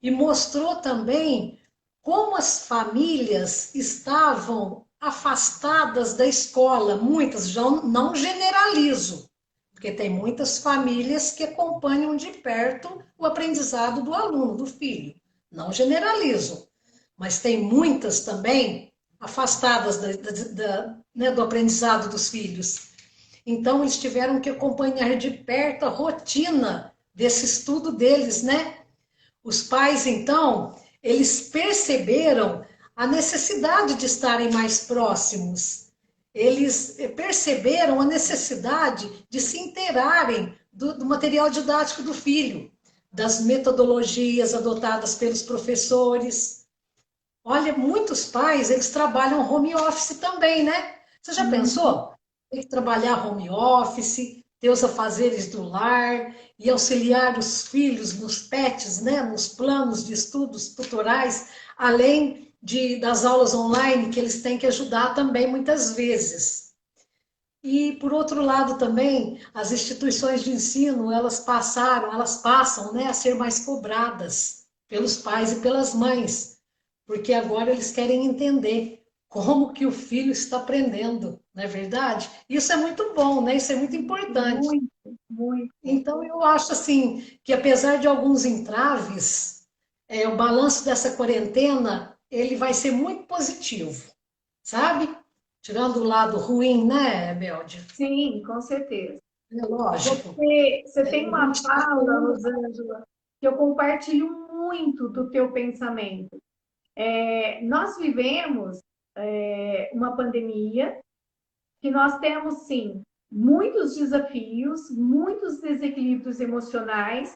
e mostrou também como as famílias estavam afastadas da escola. Muitas, já não generalizo, porque tem muitas famílias que acompanham de perto o aprendizado do aluno, do filho. Não generalizo, mas tem muitas também afastadas né, do aprendizado dos filhos. Então, eles tiveram que acompanhar de perto a rotina desse estudo deles, né? Os pais, então, eles perceberam a necessidade de estarem mais próximos. Eles perceberam a necessidade de se inteirarem do material didático do filho, das metodologias adotadas pelos professores. Olha, muitos pais, eles trabalham home office também, né? Você já Uhum. pensou? Tem que trabalhar home office, ter os afazeres do lar e auxiliar os filhos nos PETs, né? Nos planos de estudos tutorais, além das aulas online que eles têm que ajudar também muitas vezes. E, por outro lado, também, as instituições de ensino, elas passam, né, a ser mais cobradas pelos pais e pelas mães, porque agora eles querem entender como que o filho está aprendendo, não é verdade? Isso é muito bom, né? Isso é muito importante. Muito, muito. Então, eu acho assim que apesar de alguns entraves, o balanço dessa quarentena ele vai ser muito positivo, sabe? Tirando o lado ruim, né, Beldia? Sim, com certeza. É lógico. Você tem A uma gente está fala, falando. Rosângela, que eu compartilho muito do teu pensamento. Nós vivemos uma pandemia que nós temos, sim, muitos desafios, muitos desequilíbrios emocionais,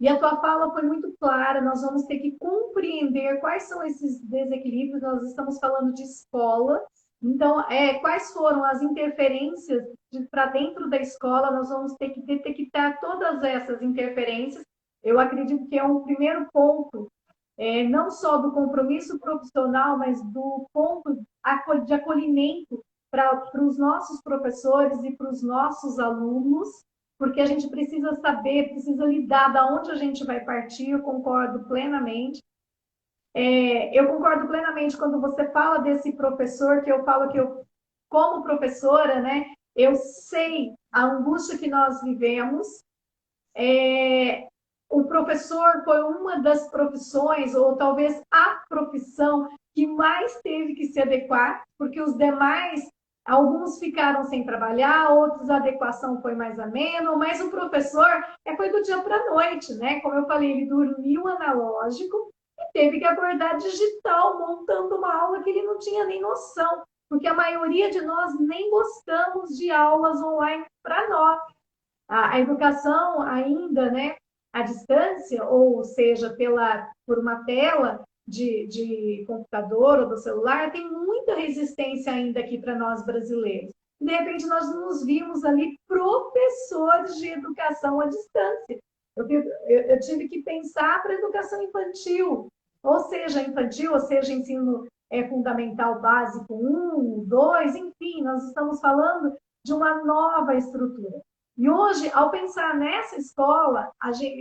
e a tua fala foi muito clara, nós vamos ter que compreender quais são esses desequilíbrios, nós estamos falando de escola, então, quais foram as interferências para dentro da escola, nós vamos ter que detectar todas essas interferências, eu acredito que é um primeiro ponto, não só do compromisso profissional, mas do ponto de acolhimento para os nossos professores e para os nossos alunos, porque a gente precisa saber, precisa lidar da onde a gente vai partir, eu concordo plenamente. Eu concordo plenamente quando você fala desse professor, que eu falo que eu, como professora, né, eu sei a angústia que nós vivemos. O professor foi uma das profissões, ou talvez a profissão, que mais teve que se adequar, porque os demais, alguns ficaram sem trabalhar, outros a adequação foi mais amena, mas o professor foi do dia para a noite, né? Como eu falei, ele dormiu analógico e teve que acordar digital, montando uma aula que ele não tinha nem noção, porque a maioria de nós nem gostamos de aulas online para nós. A educação ainda, né, à distância, ou seja, por uma tela de computador ou do celular, tem muita resistência ainda aqui para nós brasileiros. De repente, nós nos vimos ali professores de educação à distância. Eu tive que pensar para a educação infantil, ou seja, ensino fundamental básico 1, 2, enfim, nós estamos falando de uma nova estrutura. E hoje, ao pensar nessa escola,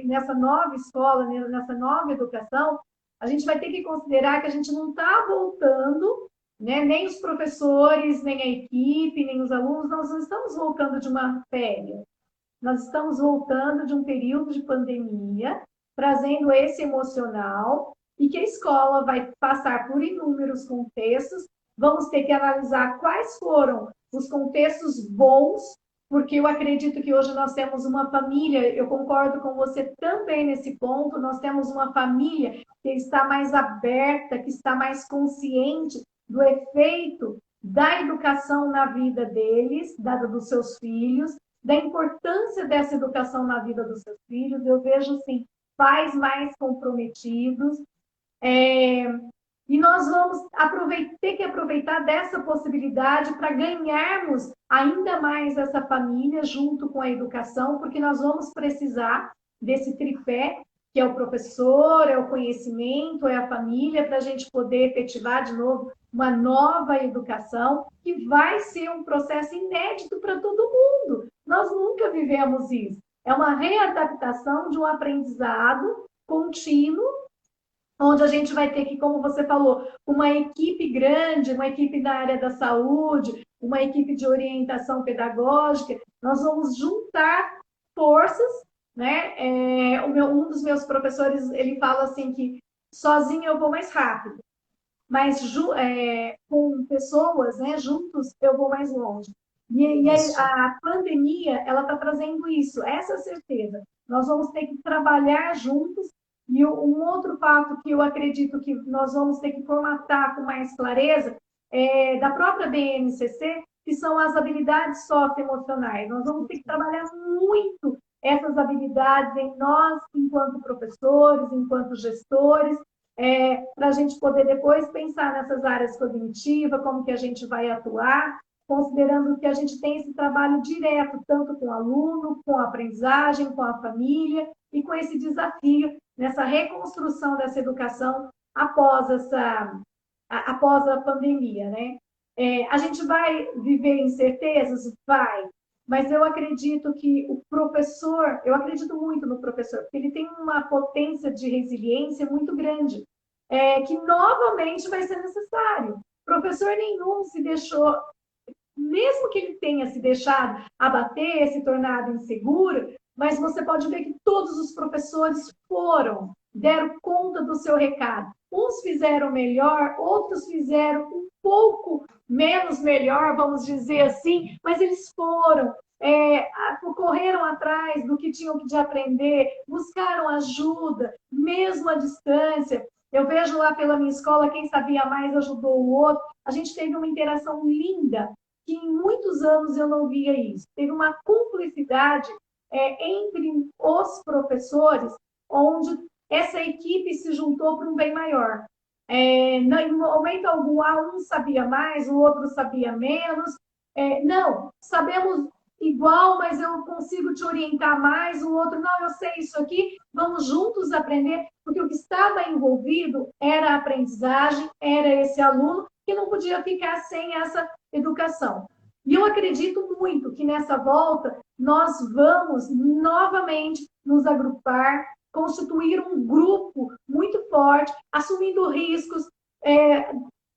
nessa nova educação, a gente vai ter que considerar que a gente não está voltando, né? Nem os professores, nem a equipe, nem os alunos, nós não estamos voltando de uma férias. Nós estamos voltando de um período de pandemia, trazendo esse emocional, e que a escola vai passar por inúmeros contextos. Vamos ter que analisar quais foram os contextos bons, porque eu acredito que hoje nós temos uma família, eu concordo com você também nesse ponto, nós temos uma família que está mais aberta, que está mais consciente do efeito da educação na vida deles, dos seus filhos, da importância dessa educação na vida dos seus filhos. Eu vejo, assim, pais mais comprometidos, e nós vamos ter que aproveitar dessa possibilidade para ganharmos ainda mais essa família junto com a educação, porque nós vamos precisar desse tripé, que é o professor, é o conhecimento, é a família, para a gente poder efetivar de novo uma nova educação, que vai ser um processo inédito para todo mundo. Nós nunca vivemos isso. É uma readaptação de um aprendizado contínuo, onde a gente vai ter que, como você falou, uma equipe grande, uma equipe da área da saúde, uma equipe de orientação pedagógica, nós vamos juntar forças, né? Um dos meus professores, ele fala assim que sozinho eu vou mais rápido, mas com pessoas, né, juntos, eu vou mais longe. E a pandemia, ela está trazendo isso, essa certeza. Nós vamos ter que trabalhar juntos. E um outro fato que eu acredito que nós vamos ter que formatar com mais clareza da própria BNCC, que são as habilidades socioemocionais. Nós vamos ter que trabalhar muito essas habilidades em nós, enquanto professores, enquanto gestores, para a gente poder depois pensar nessas áreas cognitivas, como que a gente vai atuar, considerando que a gente tem esse trabalho direto, tanto com o aluno, com a aprendizagem, com a família, e com esse desafio nessa reconstrução dessa educação após a pandemia, né? A gente vai viver incertezas? Vai, mas eu acredito que o professor, eu acredito muito no professor, porque ele tem uma potência de resiliência muito grande, que novamente vai ser necessário. Professor nenhum se deixou, mesmo que ele tenha se deixado abater, se tornado inseguro, mas você pode ver que todos os professores deram conta do seu recado. Uns fizeram melhor, outros fizeram um pouco menos melhor, vamos dizer assim, mas eles correram atrás do que tinham de aprender, buscaram ajuda, mesmo à distância. Eu vejo lá pela minha escola, quem sabia mais ajudou o outro. A gente teve uma interação linda, que em muitos anos eu não via isso. Teve uma cumplicidade entre os professores, onde essa equipe se juntou para um bem maior. Em momento algum, um sabia mais, o outro sabia menos. Não, sabemos igual, mas eu consigo te orientar mais, o outro, não, eu sei isso aqui, vamos juntos aprender, porque o que estava envolvido era a aprendizagem, era esse aluno que não podia ficar sem essa educação. E eu acredito muito que nessa volta nós vamos novamente nos agrupar, constituir um grupo muito forte, assumindo riscos,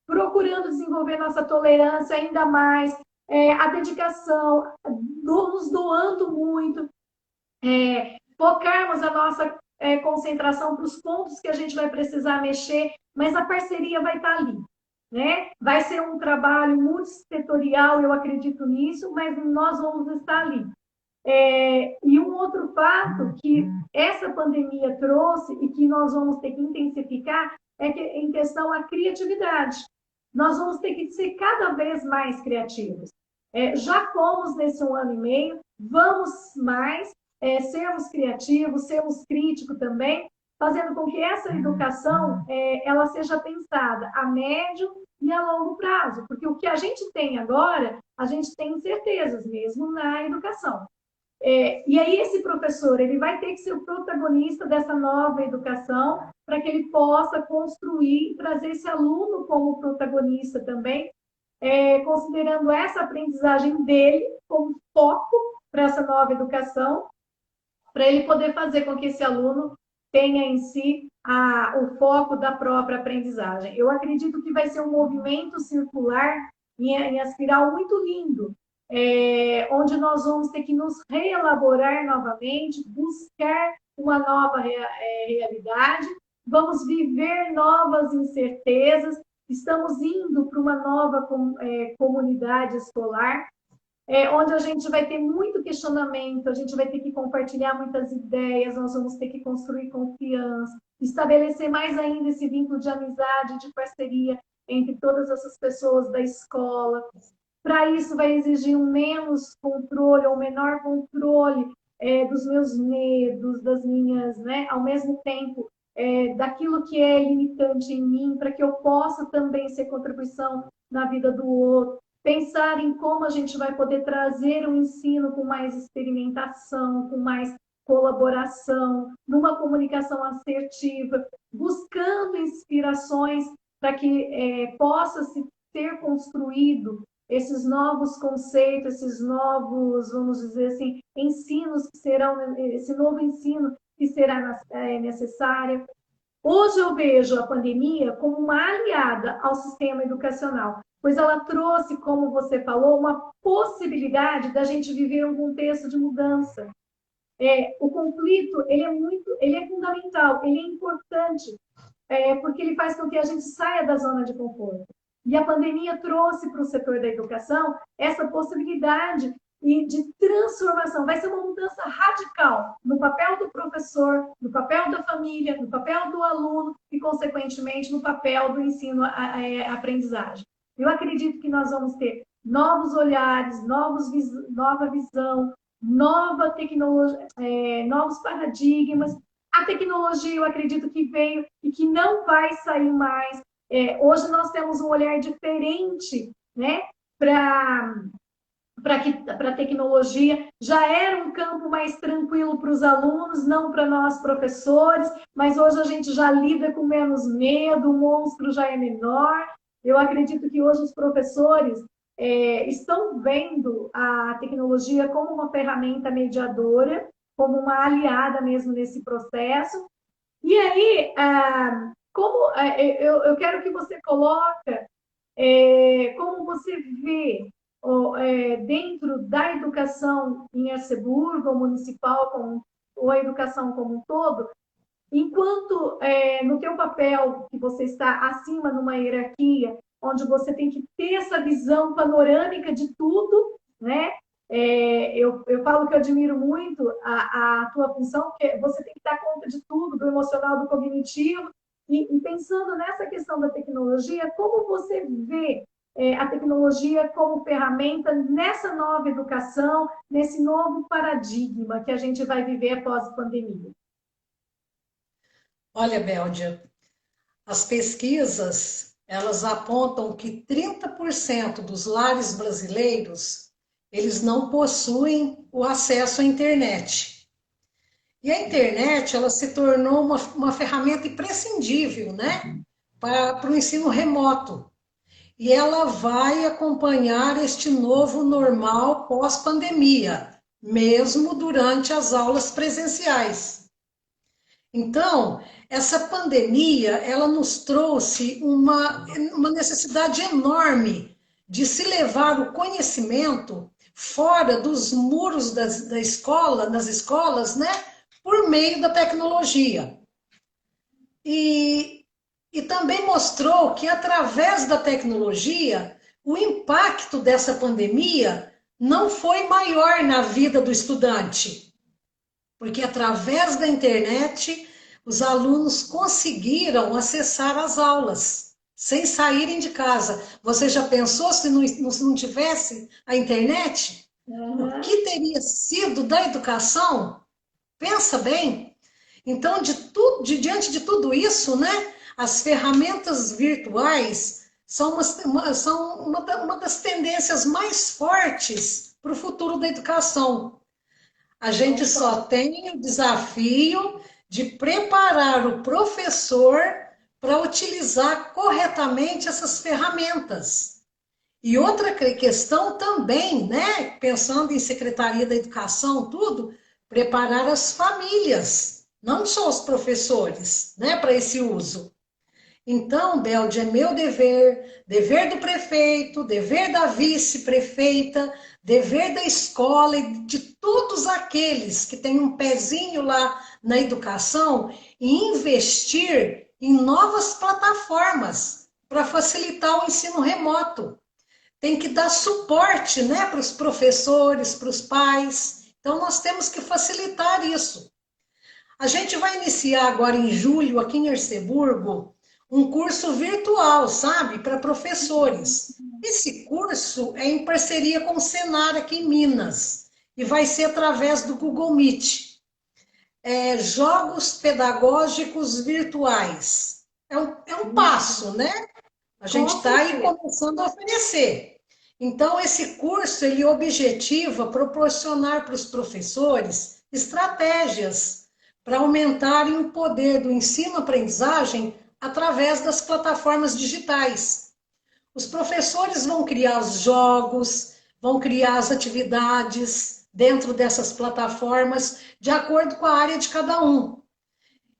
procurando desenvolver nossa tolerância ainda mais, a dedicação, nos doando muito, focarmos a nossa concentração para os pontos que a gente vai precisar mexer mas a parceria vai estar ali, né? Vai ser um trabalho multissetorial, eu acredito nisso, mas nós vamos estar ali. E um outro fato que essa pandemia trouxe e que nós vamos ter que intensificar é que, em questão à criatividade. Nós vamos ter que ser cada vez mais criativos. Já fomos nesse 1 ano e meio, vamos mais sermos criativos, sermos críticos também, fazendo com que essa educação ela seja pensada a médio e a longo prazo, porque o que a gente tem agora, a gente tem incertezas mesmo na educação. E aí esse professor ele vai ter que ser o protagonista dessa nova educação para que ele possa construir e trazer esse aluno como protagonista também, considerando essa aprendizagem dele como foco para essa nova educação, para ele poder fazer com que esse aluno tenha em si o foco da própria aprendizagem. Eu acredito que vai ser um movimento circular em espiral muito lindo, onde nós vamos ter que nos reelaborar novamente, buscar uma nova realidade, vamos viver novas incertezas, estamos indo para uma nova comunidade escolar, onde a gente vai ter muito questionamento, a gente vai ter que compartilhar muitas ideias, nós vamos ter que construir confiança, estabelecer mais ainda esse vínculo de amizade, de parceria entre todas essas pessoas da escola. Para isso vai exigir um menos controle, ou menor controle dos meus medos, das minhas, né? Ao mesmo tempo, daquilo que é limitante em mim, para que eu possa também ser contribuição na vida do outro. Pensar em como a gente vai poder trazer um ensino com mais experimentação, com mais colaboração, numa comunicação assertiva, buscando inspirações para que possa se ser construído esses novos conceitos, esses novos, vamos dizer assim, ensinos que serão, esse novo ensino que será necessário. Hoje eu vejo a pandemia como uma aliada ao sistema educacional, pois ela trouxe, como você falou, uma possibilidade da gente viver um contexto de mudança. O conflito, ele é fundamental, ele é importante, porque ele faz com que a gente saia da zona de conforto. E a pandemia trouxe para o setor da educação essa possibilidade de transformação. Vai ser uma mudança radical no papel do professor, no papel da família, no papel do aluno e, consequentemente, no papel do ensino-aprendizagem. Eu acredito que nós vamos ter novos olhares, nova visão, nova tecnologia, novos paradigmas. A tecnologia, eu acredito que veio e que não vai sair mais. Hoje nós temos um olhar diferente, né, para a tecnologia. Já era um campo mais tranquilo para os alunos, não para nós professores, mas hoje a gente já lida com menos medo, o monstro já é menor. Eu acredito que hoje os professores estão vendo a tecnologia como uma ferramenta mediadora, como uma aliada mesmo nesse processo. E aí, eu quero que você coloque como você vê dentro da educação em Arceburgo, ou municipal, ou a educação como um todo, enquanto no teu papel, que você está acima numa hierarquia, onde você tem que ter essa visão panorâmica de tudo, né? Eu falo que eu admiro muito a tua função, porque você tem que dar conta de tudo, do emocional, do cognitivo, e pensando nessa questão da tecnologia, como você vê a tecnologia como ferramenta nessa nova educação, nesse novo paradigma que a gente vai viver após a pandemia? Olha, Béldia, as pesquisas, elas apontam que 30% dos lares brasileiros, eles não possuem o acesso à internet. E a internet, ela se tornou uma ferramenta imprescindível, né, para o ensino remoto. E ela vai acompanhar este novo normal pós-pandemia, mesmo durante as aulas presenciais. Então, essa pandemia, ela nos trouxe uma necessidade enorme de se levar o conhecimento fora dos muros da escola, das escolas, né, por meio da tecnologia. E E também mostrou que, através da tecnologia, o impacto dessa pandemia não foi maior na vida do estudante, porque, através da internet, os alunos conseguiram acessar as aulas, sem saírem de casa. Você já pensou se não tivesse a internet? O Aham. que teria sido da educação? Pensa bem. Então, diante de tudo isso, né, as ferramentas virtuais são uma das tendências mais fortes para o futuro da educação. A gente só Concordo. tem o desafio de preparar o professor para utilizar corretamente essas ferramentas. E outra questão também, né, pensando em Secretaria da Educação, tudo, preparar as famílias, não só os professores, né, para esse uso. Então, Belde, é meu dever, dever do prefeito, dever da vice-prefeita, dever da escola e de todos aqueles que têm um pezinho lá na educação e investir em novas plataformas para facilitar o ensino remoto. Tem que dar suporte, né, para os professores, para os pais. Então, nós temos que facilitar isso. A gente vai iniciar agora em julho, aqui em Erceburgo, um curso virtual, sabe, para professores. Esse curso é em parceria com o Senar aqui em Minas e vai ser através do Google Meet. Jogos pedagógicos virtuais. É um passo, né? A gente Com está aí certeza. começando a oferecer. Então, esse curso, ele objetiva proporcionar para os professores estratégias para aumentarem o poder do ensino-aprendizagem através das plataformas digitais. Os professores vão criar os jogos, vão criar as atividades dentro dessas plataformas, de acordo com a área de cada um.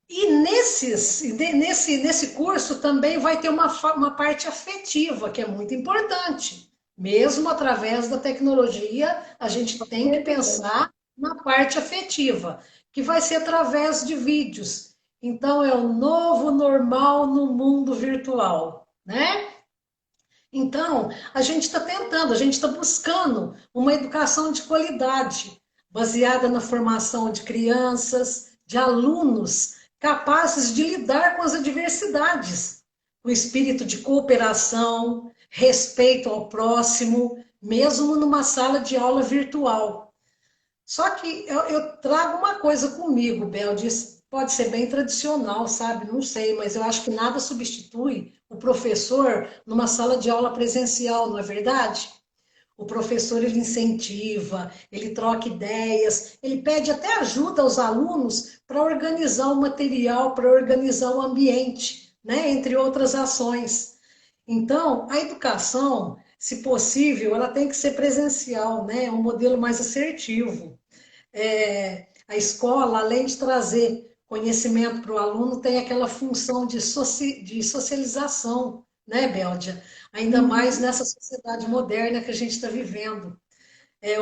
E nesse curso também vai ter uma parte afetiva, que é muito importante. Mesmo através da tecnologia, a gente tem que pensar na parte afetiva, que vai ser através de vídeos. Então, é o novo normal no mundo virtual, né? Então, a gente está tentando, a gente está buscando uma educação de qualidade, baseada na formação de crianças, de alunos capazes de lidar com as adversidades, com espírito de cooperação, respeito ao próximo, mesmo numa sala de aula virtual. Só que eu trago uma coisa comigo, Bel, pode ser bem tradicional, sabe? Não sei, mas eu acho que nada substitui o professor numa sala de aula presencial, não é verdade? O professor ele incentiva, ele troca ideias, ele pede até ajuda aos alunos para organizar o material, para organizar o ambiente, né? Entre outras ações. Então, a educação, se possível, ela tem que ser presencial, né? É um modelo mais assertivo. A escola, além de trazer conhecimento para o aluno, tem aquela função de socialização, né, Béldia? Ainda mais Uhum. nessa sociedade moderna que a gente está vivendo.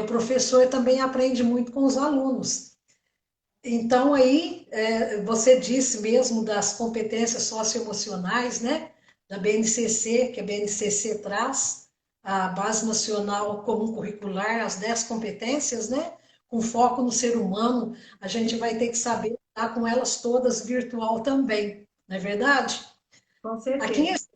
O professor também aprende muito com os alunos. Então, aí, você disse mesmo das competências socioemocionais, né, da BNCC, que a BNCC traz, a Base Nacional Comum Curricular, as 10 competências, né, com foco no ser humano, a gente vai ter que saber lidar com elas todas virtual também, não é verdade? Com Aqui em certeza.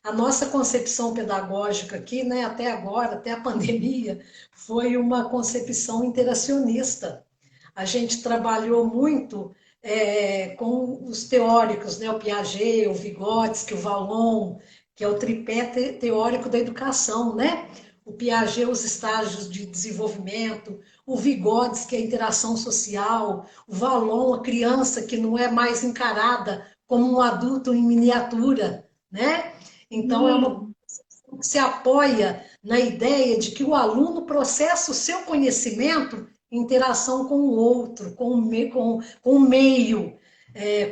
a nossa concepção pedagógica aqui, né, até agora, até a pandemia, foi uma concepção interacionista. A gente trabalhou muito com os teóricos, né, o Piaget, o Vygotsky, o Vallon, que é o tripé teórico da educação, né? O Piaget, os estágios de desenvolvimento, o Vygotsky, a interação social, o Vallon, a criança que não é mais encarada como um adulto em miniatura, né? Então, é uma Sim, que se apoia na ideia de que o aluno processa o seu conhecimento em interação com o outro, com o meio,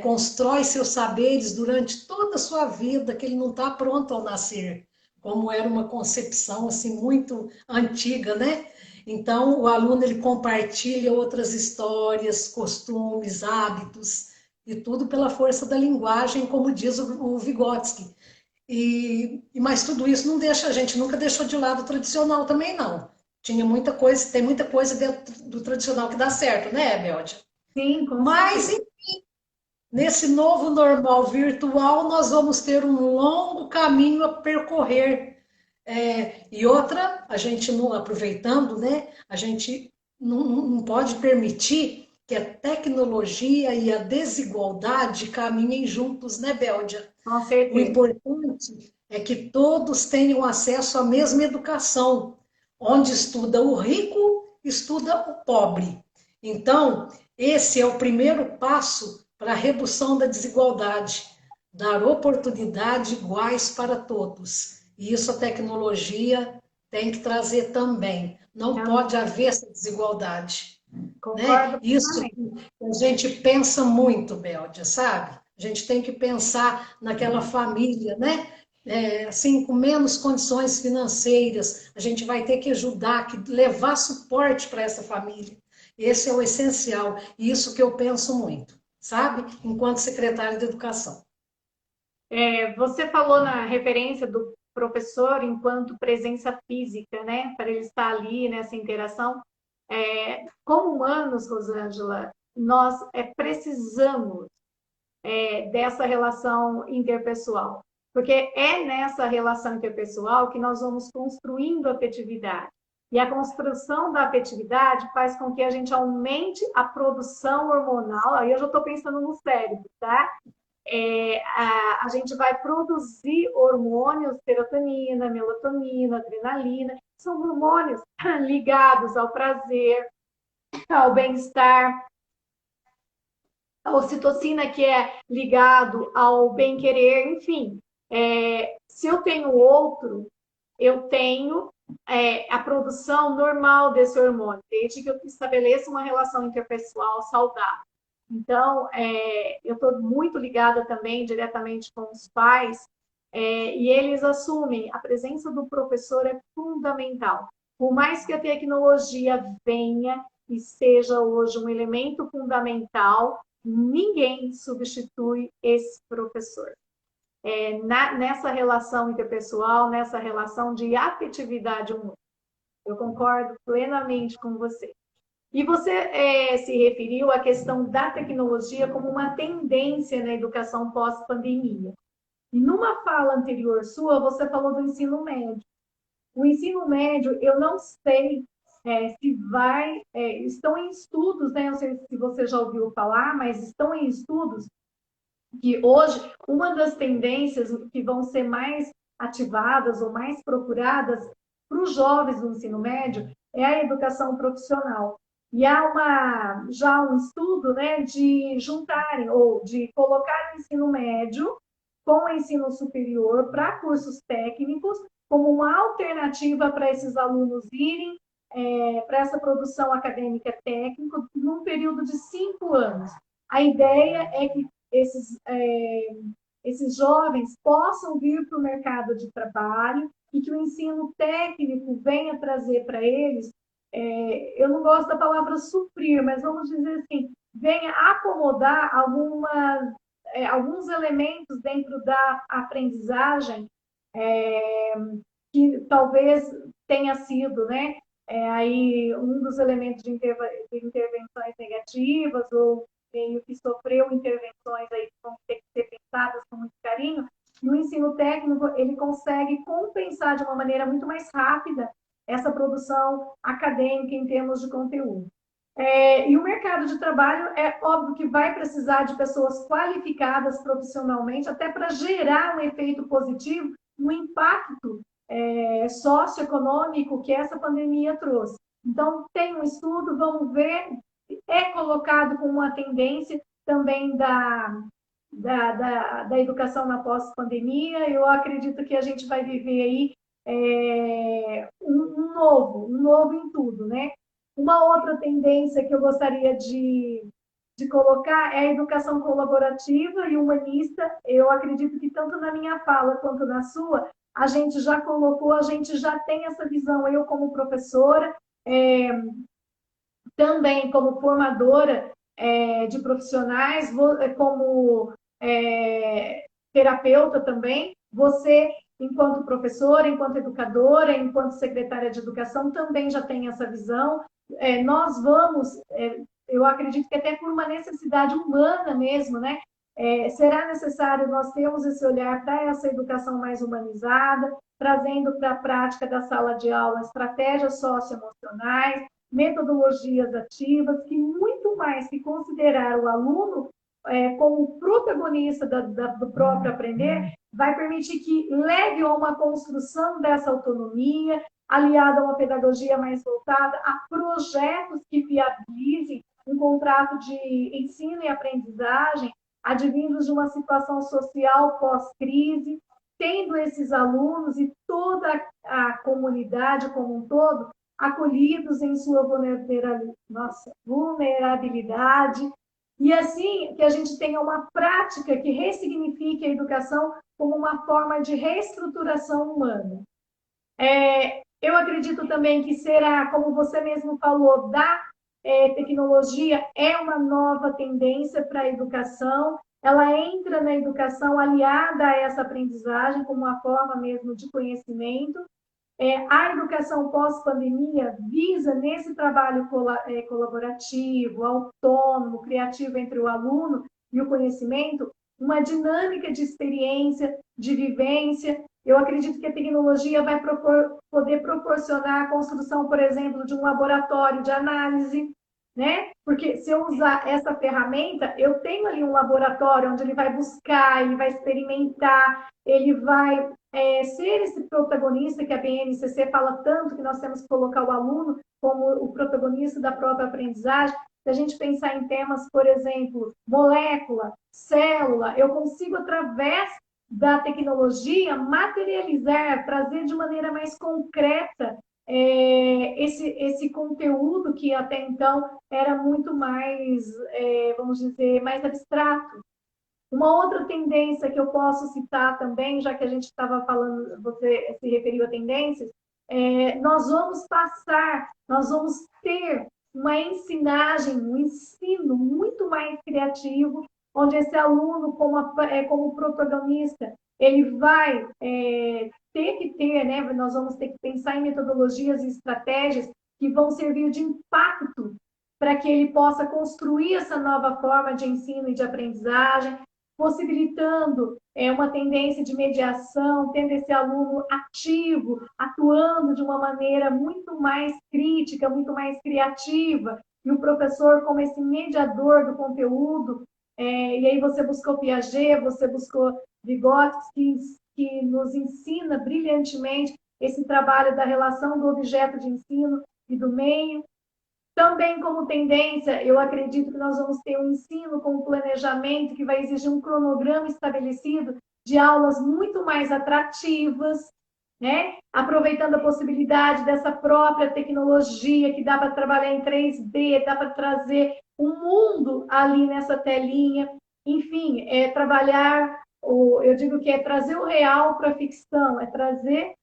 constrói seus saberes durante toda a sua vida, que ele não está pronto ao nascer, como era uma concepção assim muito antiga, né? Então, o aluno ele compartilha outras histórias, costumes, hábitos, e tudo pela força da linguagem, como diz o Vygotsky. Mas tudo isso não deixa, a gente nunca deixou de lado o tradicional também, não. Tinha muita coisa, tem muita coisa dentro do tradicional que dá certo, né, Beldia? Sim, com Mas, certeza. nesse novo normal virtual, nós vamos ter um longo caminho a percorrer. E outra, a gente não, aproveitando, né? A gente não pode permitir que a tecnologia e a desigualdade caminhem juntos, né, Béldia? Com O certeza. importante é que todos tenham acesso à mesma educação, onde estuda o rico, estuda o pobre. Então, esse é o primeiro passo para a redução da desigualdade, dar oportunidades iguais para todos. E isso a tecnologia tem que trazer também. Não pode haver essa desigualdade. Né? Concordo Isso plenamente. a gente pensa muito, Béldia, sabe? A gente tem que pensar naquela família, né? Assim, com menos condições financeiras, a gente vai ter que ajudar, que levar suporte para essa família. Esse é o essencial, e isso que eu penso muito, sabe? Enquanto secretária de Educação. Você falou na referência do professor enquanto presença física, né? Para ele estar ali nessa interação. Como humanos, Rosângela, nós precisamos dessa relação interpessoal, porque é nessa relação interpessoal que nós vamos construindo afetividade. E a construção da afetividade faz com que a gente aumente a produção hormonal. Aí eu já estou pensando no cérebro, tá? A gente vai produzir hormônios, serotonina, melatonina, adrenalina, são hormônios ligados ao prazer, ao bem-estar, a ocitocina que é ligado ao bem-querer, enfim. Se eu tenho outro, eu tenho a produção normal desse hormônio, desde que eu estabeleça uma relação interpessoal saudável. Então, eu estou muito ligada também diretamente com os pais, e eles assumem a presença do professor é fundamental. Por mais que a tecnologia venha e seja hoje um elemento fundamental, ninguém substitui esse professor. Nessa relação interpessoal, nessa relação de afetividade humana. Eu concordo plenamente com você. E você se referiu à questão da tecnologia como uma tendência na educação pós-pandemia. E numa fala anterior sua, você falou do ensino médio. O ensino médio, eu não sei se vai. Estão em estudos, né? Não sei se você já ouviu falar, mas estão em estudos que hoje uma das tendências que vão ser mais ativadas ou mais procuradas para os jovens do ensino médio é a educação profissional. E há já um estudo, né, de juntarem ou de colocar o ensino médio com o ensino superior para cursos técnicos como uma alternativa para esses alunos irem para essa produção acadêmica técnica num período de 5 anos. A ideia é que esses jovens possam vir para o mercado de trabalho e que o ensino técnico venha trazer para eles, eu não gosto da palavra suprir, mas vamos dizer assim, venha acomodar alguns elementos dentro da aprendizagem que talvez tenha sido, né? Aí um dos elementos de intervenções negativas ou meio que sofreu intervenções aí que vão ter que ser pensadas com muito carinho, no ensino técnico ele consegue compensar de uma maneira muito mais rápida essa produção acadêmica em termos de conteúdo. E o mercado de trabalho é óbvio que vai precisar de pessoas qualificadas profissionalmente, até para gerar um efeito positivo no impacto socioeconômico que essa pandemia trouxe. Então, tem um estudo, vamos ver, é colocado como uma tendência também da educação na pós-pandemia. Eu acredito que a gente vai viver aí um novo em tudo, né? Uma outra tendência que eu gostaria de colocar é a educação colaborativa e humanista. Eu acredito que tanto na minha fala quanto na sua, a gente já colocou, a gente já tem essa visão. Eu, como professora, também como formadora de profissionais, como terapeuta também, você, enquanto professora, enquanto educadora, enquanto secretária de educação, também já tem essa visão. Nós vamos, eu acredito que até por uma necessidade humana mesmo, né? Será necessário nós termos esse olhar para essa educação mais humanizada, trazendo para a prática da sala de aula estratégias socioemocionais, metodologias ativas, que muito mais que considerar o aluno como protagonista do próprio aprender, vai permitir que leve a uma construção dessa autonomia, aliada a uma pedagogia mais voltada a projetos que viabilizem um contrato de ensino e aprendizagem advindos de uma situação social pós-crise, tendo esses alunos e toda a comunidade como um todo acolhidos em sua vulnerabilidade, e assim que a gente tenha uma prática que ressignifique a educação como uma forma de reestruturação humana. Eu acredito também que será, como você mesmo falou, da tecnologia é uma nova tendência para a educação. Ela entra na educação aliada a essa aprendizagem como uma forma mesmo de conhecimento. A educação pós-pandemia visa, nesse trabalho colaborativo, autônomo, criativo entre o aluno e o conhecimento, uma dinâmica de experiência, de vivência. Eu acredito que a tecnologia vai poder proporcionar a construção, por exemplo, de um laboratório de análise, né? Porque se eu usar essa ferramenta, eu tenho ali um laboratório onde ele vai buscar, ele vai experimentar, ele vai ser esse protagonista que a BNCC fala tanto, que nós temos que colocar o aluno como o protagonista da própria aprendizagem. Se a gente pensar em temas, por exemplo, molécula, célula, eu consigo, através da tecnologia, materializar, trazer de maneira mais concreta esse conteúdo que até então era muito mais, vamos dizer, mais abstrato. Uma outra tendência que eu posso citar também, já que a gente estava falando, você se referiu a tendências, nós vamos ter uma ensinagem, um ensino muito mais criativo, onde esse aluno, como protagonista, ele vai ter que ter, né? Nós vamos ter que pensar em metodologias e estratégias que vão servir de impacto para que ele possa construir essa nova forma de ensino e de aprendizagem, possibilitando uma tendência de mediação, tendo esse aluno ativo, atuando de uma maneira muito mais crítica, muito mais criativa, e o professor como esse mediador do conteúdo. E aí você buscou Piaget, você buscou Vygotsky, que nos ensina brilhantemente esse trabalho da relação do objeto de ensino e do meio. Também como tendência, eu acredito que nós vamos ter um ensino com planejamento que vai exigir um cronograma estabelecido de aulas muito mais atrativas, né? Aproveitando a possibilidade dessa própria tecnologia que dá para trabalhar em 3D, dá para trazer um mundo ali nessa telinha. Enfim, eu digo que é trazer o real para a ficção, é trazer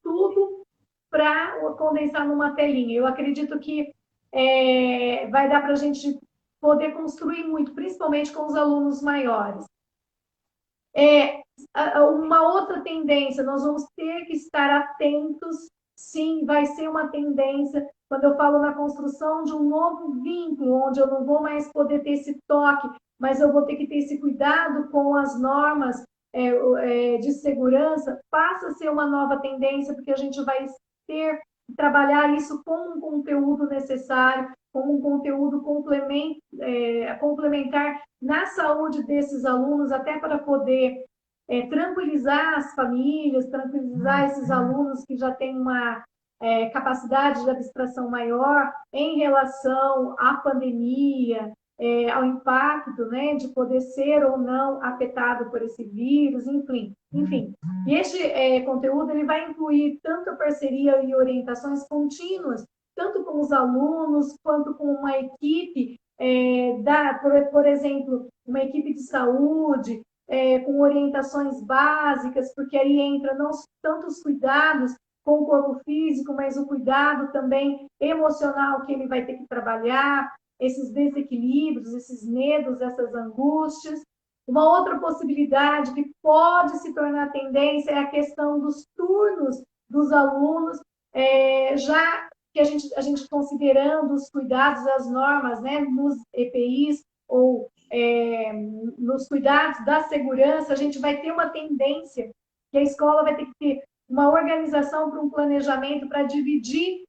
tudo para condensar numa telinha. Eu acredito que vai dar para a gente poder construir muito, principalmente com os alunos maiores. Uma outra tendência, nós vamos ter que estar atentos, sim, vai ser uma tendência, quando eu falo na construção de um novo vínculo, onde eu não vou mais poder ter esse toque, mas eu vou ter que ter esse cuidado com as normas de segurança, passa a ser uma nova tendência, porque a gente vai ter trabalhar isso com um conteúdo necessário, com um conteúdo complementar na saúde desses alunos, até para poder tranquilizar as famílias, tranquilizar esses alunos que já têm uma capacidade de abstração maior em relação à pandemia, ao impacto, né, de poder ser ou não afetado por esse vírus, enfim. E este conteúdo ele vai incluir tanto a parceria e orientações contínuas, tanto com os alunos, quanto com uma equipe, por exemplo, uma equipe de saúde, com orientações básicas, porque aí entra não tanto os cuidados com o corpo físico, mas o cuidado também emocional que ele vai ter que trabalhar, esses desequilíbrios, esses medos, essas angústias. Uma outra possibilidade que pode se tornar tendência é a questão dos turnos dos alunos, já que a gente considerando os cuidados e as normas, né, nos EPIs ou nos cuidados da segurança, a gente vai ter uma tendência que a escola vai ter que ter uma organização para um planejamento para dividir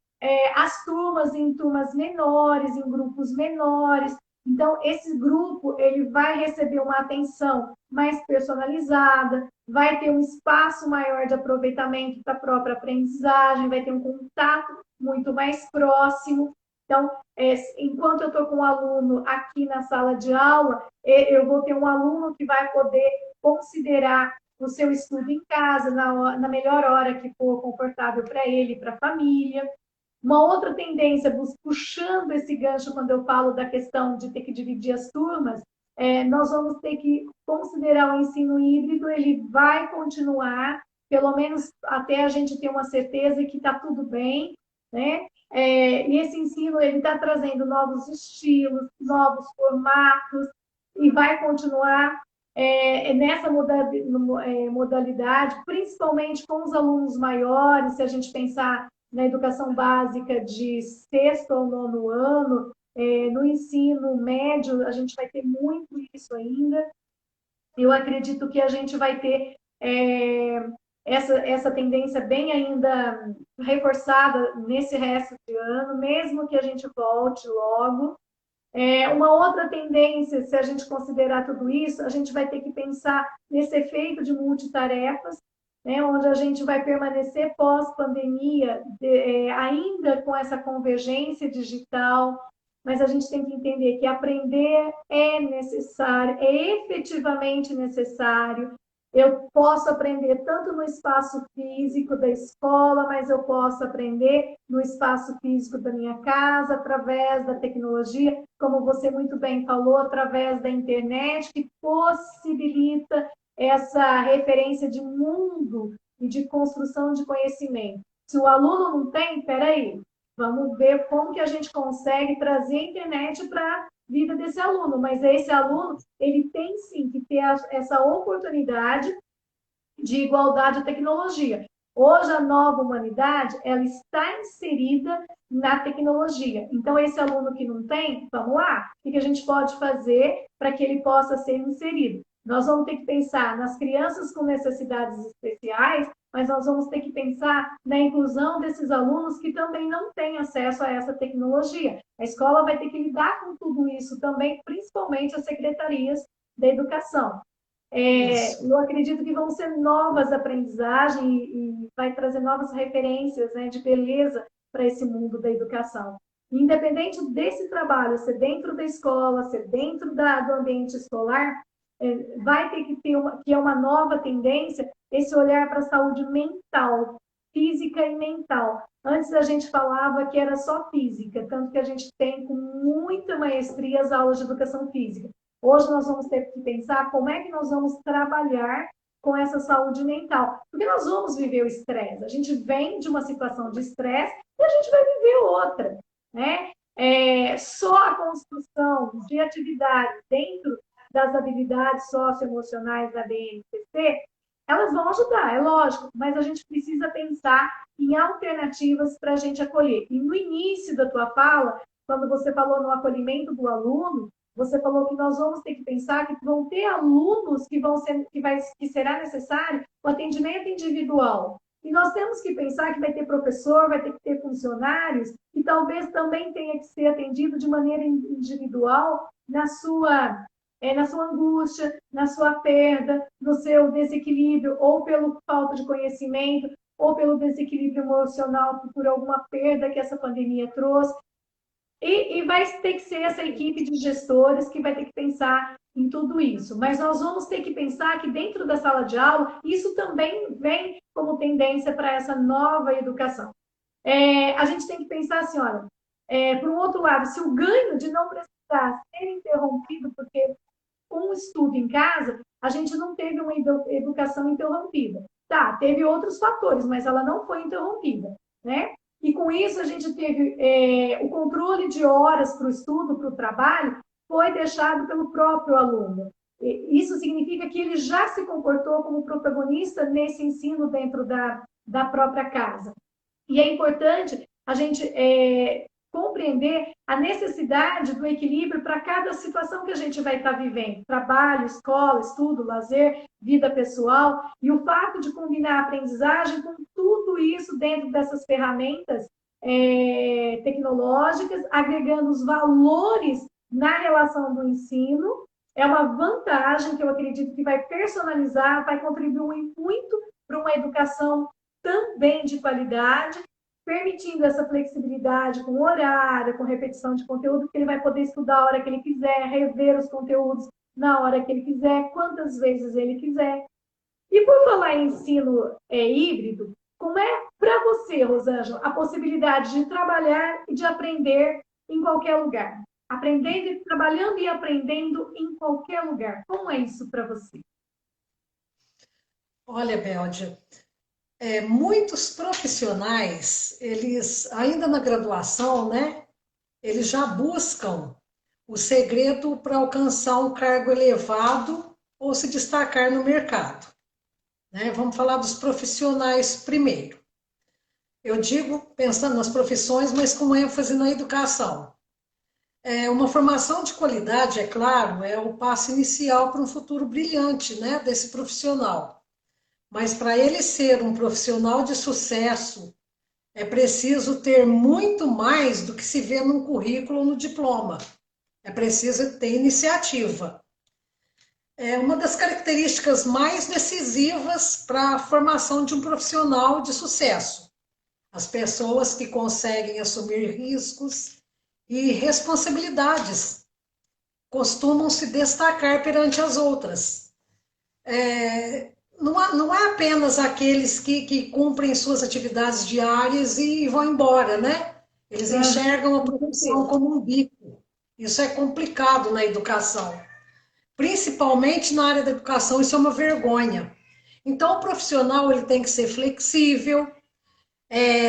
as turmas em turmas menores, em grupos menores. Então, esse grupo ele vai receber uma atenção mais personalizada, vai ter um espaço maior de aproveitamento da própria aprendizagem, vai ter um contato muito mais próximo. Então, enquanto eu estou com um aluno aqui na sala de aula, eu vou ter um aluno que vai poder considerar o seu estudo em casa, na melhor hora que for confortável para ele e para a família. Uma outra tendência, puxando esse gancho quando eu falo da questão de ter que dividir as turmas, nós vamos ter que considerar o ensino híbrido, ele vai continuar, pelo menos até a gente ter uma certeza que está tudo bem, né? E esse ensino ele está trazendo novos estilos, novos formatos, e vai continuar nessa modalidade, principalmente com os alunos maiores, se a gente pensar na educação básica de sexto ao nono ano, no ensino médio, a gente vai ter muito isso ainda. Eu acredito que a gente vai ter essa tendência bem ainda reforçada nesse resto de ano, mesmo que a gente volte logo. Uma outra tendência, se a gente considerar tudo isso, a gente vai ter que pensar nesse efeito de multitarefas, né, onde a gente vai permanecer pós-pandemia, ainda com essa convergência digital, mas a gente tem que entender que aprender é necessário, é efetivamente necessário. Eu posso aprender tanto no espaço físico da escola, mas eu posso aprender no espaço físico da minha casa, através da tecnologia, como você muito bem falou, através da internet, que possibilita essa referência de mundo e de construção de conhecimento. Se o aluno não tem, peraí, vamos ver como que a gente consegue trazer a internet para a vida desse aluno, mas esse aluno, ele tem sim que ter essa oportunidade de igualdade à tecnologia. Hoje, a nova humanidade, ela está inserida na tecnologia. Então, esse aluno que não tem, vamos lá, o que a gente pode fazer para que ele possa ser inserido? Nós vamos ter que pensar nas crianças com necessidades especiais, mas nós vamos ter que pensar na inclusão desses alunos que também não têm acesso a essa tecnologia. A escola vai ter que lidar com tudo isso também, principalmente as secretarias da educação. Eu acredito que vão ser novas aprendizagens e vai trazer novas referências, né, de beleza para esse mundo da educação. Independente desse trabalho, ser dentro da escola, ser dentro do ambiente escolar, vai ter que ter que é uma nova tendência, esse olhar para a saúde mental, física e mental. Antes a gente falava que era só física, tanto que a gente tem com muita maestria as aulas de educação física. Hoje nós vamos ter que pensar como é que nós vamos trabalhar com essa saúde mental. Porque nós vamos viver o estresse. A gente vem de uma situação de estresse e a gente vai viver outra, né? Só a construção de atividades dentro das habilidades socioemocionais da BNCC, elas vão ajudar, é lógico, mas a gente precisa pensar em alternativas para a gente acolher. E no início da tua fala, quando você falou no acolhimento do aluno, você falou que nós vamos ter que pensar que vão ter alunos que será necessário o atendimento individual. E nós temos que pensar que vai ter professor, vai ter que ter funcionários, que talvez também tenha que ser atendido de maneira individual na sua angústia, na sua perda, no seu desequilíbrio, ou pela falta de conhecimento, ou pelo desequilíbrio emocional por alguma perda que essa pandemia trouxe. E vai ter que ser essa equipe de gestores que vai ter que pensar em tudo isso. Mas nós vamos ter que pensar que dentro da sala de aula, isso também vem como tendência para essa nova educação. A gente tem que pensar assim, olha, por um outro lado, se o ganho de não precisar ser interrompido, porque com o estudo em casa, a gente não teve uma educação interrompida. Tá, teve outros fatores, mas ela não foi interrompida, né? E com isso a gente teve o controle de horas para o estudo, para o trabalho, foi deixado pelo próprio aluno. Isso significa que ele já se comportou como protagonista nesse ensino dentro da própria casa. E é importante a gente compreender a necessidade do equilíbrio para cada situação que a gente vai estar vivendo. Trabalho, escola, estudo, lazer, vida pessoal. E o fato de combinar a aprendizagem com tudo isso dentro dessas ferramentas tecnológicas, agregando os valores na relação do ensino, é uma vantagem que eu acredito que vai personalizar, vai contribuir muito para uma educação também de qualidade, permitindo essa flexibilidade com horário, com repetição de conteúdo, que ele vai poder estudar a hora que ele quiser, rever os conteúdos na hora que ele quiser, quantas vezes ele quiser. E por falar em ensino híbrido, como é para você, Rosângela, a possibilidade de trabalhar e de aprender em qualquer lugar? Aprendendo, trabalhando e aprendendo em qualquer lugar. Como é isso para você? Olha, Béldia, muitos profissionais, eles, ainda na graduação, né, eles já buscam o segredo para alcançar um cargo elevado ou se destacar no mercado. Né? Vamos falar dos profissionais primeiro. Eu digo pensando nas profissões, mas com ênfase na educação. Uma formação de qualidade, é claro, é o passo inicial para um futuro brilhante, né, desse profissional. Mas para ele ser um profissional de sucesso, é preciso ter muito mais do que se vê num currículo ou no diploma. É preciso ter iniciativa. É uma das características mais decisivas para a formação de um profissional de sucesso. As pessoas que conseguem assumir riscos e responsabilidades costumam se destacar perante as outras. Não é apenas aqueles que cumprem suas atividades diárias e vão embora, né? Eles enxergam a profissão como um bico. Isso é complicado na educação. Principalmente na área da educação, isso é uma vergonha. Então, o profissional ele tem que ser flexível,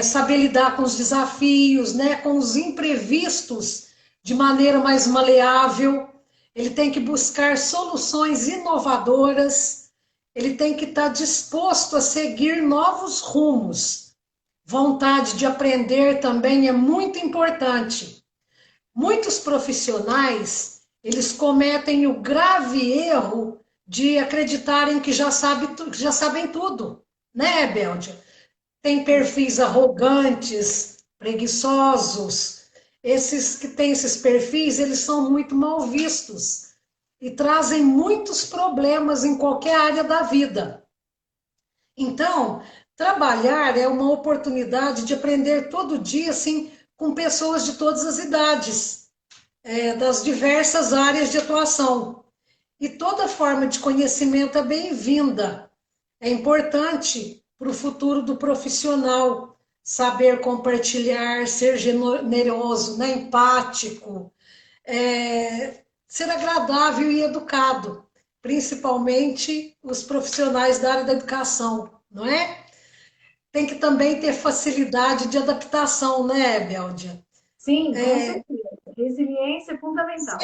saber lidar com os desafios, né, com os imprevistos de maneira mais maleável. Ele tem que buscar soluções inovadoras. Ele tem que estar disposto a seguir novos rumos. Vontade de aprender também é muito importante. Muitos profissionais, eles cometem o grave erro de acreditarem que já sabem tudo, né, Béldia? Tem perfis arrogantes, preguiçosos. Esses que têm esses perfis, eles são muito mal vistos e trazem muitos problemas em qualquer área da vida. Então, trabalhar é uma oportunidade de aprender todo dia, assim, com pessoas de todas as idades, das diversas áreas de atuação. E toda forma de conhecimento é bem-vinda. É importante para o futuro do profissional saber compartilhar, ser generoso, né, empático, ser agradável e educado, principalmente os profissionais da área da educação, não é? Tem que também ter facilidade de adaptação, né, Béldia? Sim, com certeza. Resiliência é fundamental.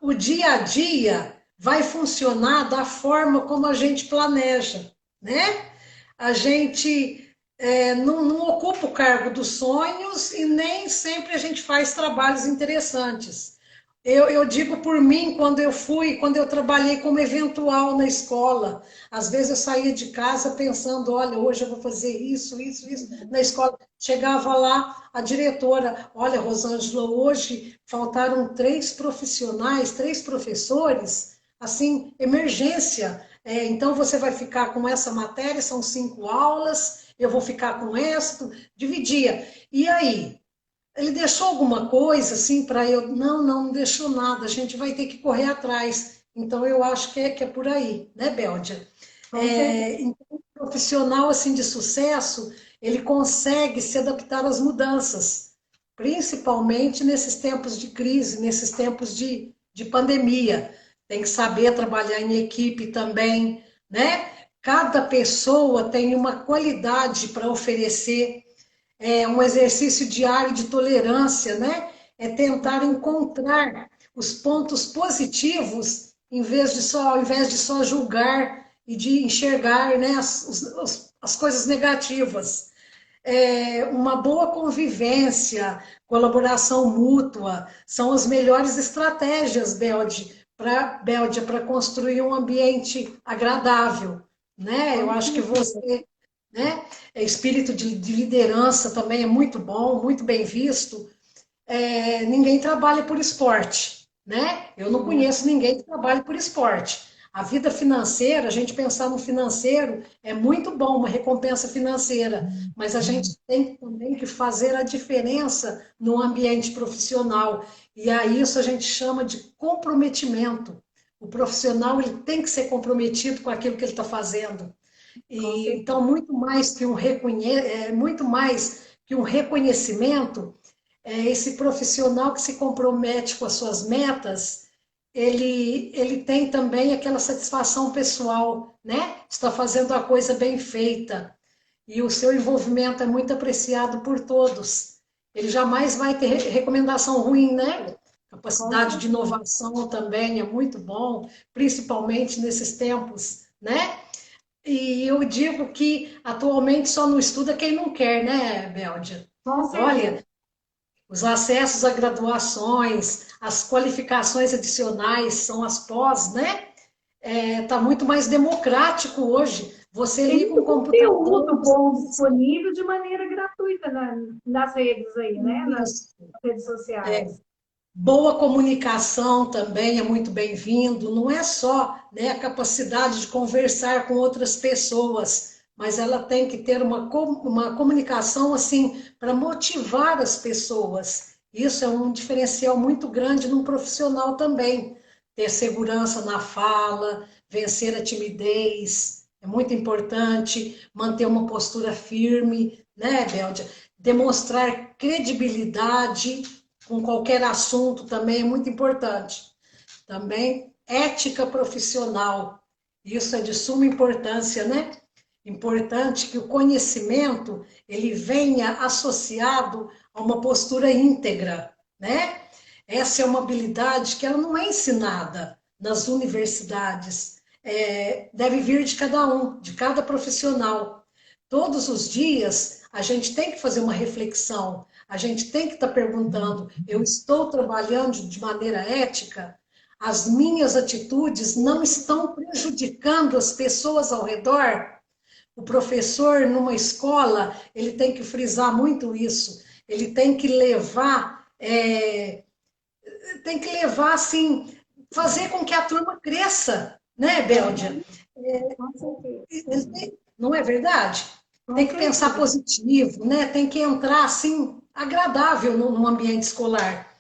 O dia a dia vai funcionar da forma como a gente planeja, né? A gente não ocupa o cargo dos sonhos e nem sempre a gente faz trabalhos interessantes. Eu digo por mim, quando eu trabalhei como eventual na escola, às vezes eu saía de casa pensando, olha, hoje eu vou fazer isso, isso, isso, na escola. Chegava lá, a diretora, olha, Rosângela, hoje faltaram 3 profissionais, 3 professores, assim, emergência. Então você vai ficar com essa matéria, são 5 aulas, eu vou ficar com essa, dividia. E aí? Ele deixou alguma coisa assim para eu? Não deixou nada, a gente vai ter que correr atrás. Então eu acho que é por aí, né, Béldia? Então, um profissional assim de sucesso, ele consegue se adaptar às mudanças, principalmente nesses tempos de crise, nesses tempos de pandemia. Tem que saber trabalhar em equipe também, né? Cada pessoa tem uma qualidade para oferecer. é um exercício diário de tolerância, né? É tentar encontrar os pontos positivos ao invés de só julgar e de enxergar, né, as coisas negativas. Uma boa convivência, colaboração mútua, são as melhores estratégias, Béldia, para construir um ambiente agradável, né? Eu acho que você, né, espírito de liderança também é muito bom, muito bem visto. Ninguém trabalha por esporte, né? Eu não conheço ninguém que trabalhe por esporte. A vida financeira, a gente pensar no financeiro é muito bom, uma recompensa financeira, mas a gente tem também que fazer a diferença no ambiente profissional. E a isso a gente chama de comprometimento. O profissional ele tem que ser comprometido com aquilo que ele está fazendo. E, então, muito mais que um reconhecimento, esse profissional que se compromete com as suas metas, ele tem também aquela satisfação pessoal, né? Está fazendo a coisa bem feita. E o seu envolvimento é muito apreciado por todos. Ele jamais vai ter recomendação ruim, né? Capacidade de inovação também é muito bom, principalmente nesses tempos, né? E eu digo que atualmente só não estuda quem não quer, né, Béldia? Com certeza. Olha, os acessos a graduações, as qualificações adicionais, são as pós, né? Tá muito mais democrático hoje. Você Tem liga um muito computador. conteúdo bom disponível de maneira gratuita nas redes aí, né? Nas Isso. redes sociais. Boa comunicação também é muito bem-vindo. Não é só, né, a capacidade de conversar com outras pessoas, mas ela tem que ter uma comunicação assim para motivar as pessoas. Isso é um diferencial muito grande num profissional também. Ter segurança na fala, vencer a timidez, é muito importante. Manter uma postura firme, né, Béldia? Demonstrar credibilidade com qualquer assunto também é muito importante. Também ética profissional. Isso é de suma importância, né? Importante que o conhecimento ele venha associado a uma postura íntegra, né? Essa é uma habilidade que ela não é ensinada nas universidades. Deve vir de cada um, de cada profissional. Todos os dias a gente tem que fazer uma reflexão, a gente tem que estar perguntando: eu estou trabalhando de maneira ética? As minhas atitudes não estão prejudicando as pessoas ao redor? O professor, numa escola, ele tem que frisar muito isso. Ele tem que levar, assim, fazer com que a turma cresça, né, Béldia? Não é verdade? Tem que pensar positivo, né? Tem que entrar, assim, agradável no ambiente escolar.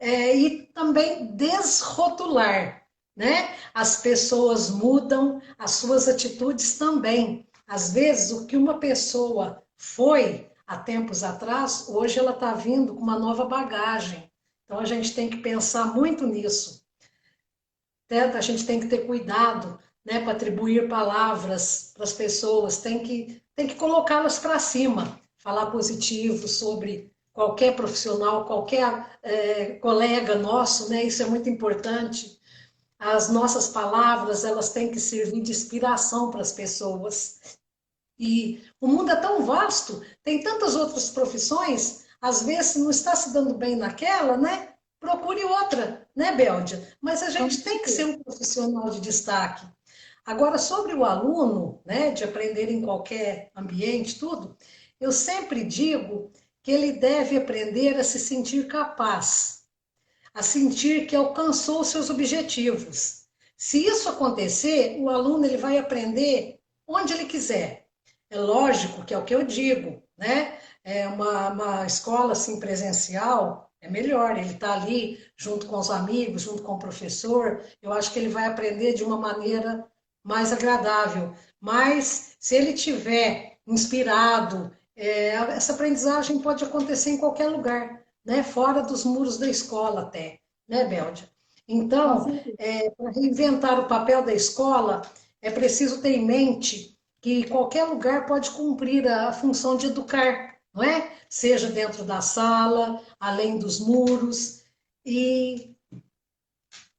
E também desrotular, né? As pessoas mudam, as suas atitudes também. Às vezes, o que uma pessoa foi há tempos atrás, hoje ela está vindo com uma nova bagagem. Então, a gente tem que pensar muito nisso. A gente tem que ter cuidado, né, para atribuir palavras para as pessoas, tem que colocá-las para cima, falar positivo sobre qualquer profissional, qualquer colega nosso, né, isso é muito importante. As nossas palavras, elas têm que servir de inspiração para as pessoas. E o mundo é tão vasto, tem tantas outras profissões, às vezes não está se dando bem naquela, né? Procure outra, né, Béldia? Mas a gente tem que ser um profissional de destaque. Agora, sobre o aluno, né, de aprender em qualquer ambiente, tudo, eu sempre digo que ele deve aprender a se sentir capaz, a sentir que alcançou seus objetivos. Se isso acontecer, o aluno ele vai aprender onde ele quiser. É lógico que é o que eu digo, né? Uma escola assim presencial é melhor, ele está ali junto com os amigos, junto com o professor, eu acho que ele vai aprender de uma maneira mais agradável. Mas se ele tiver inspirado, essa aprendizagem pode acontecer em qualquer lugar, né? Fora dos muros da escola até, né, Béldia? Então, para reinventar o papel da escola, é preciso ter em mente que qualquer lugar pode cumprir a função de educar, não é? Seja dentro da sala, além dos muros. E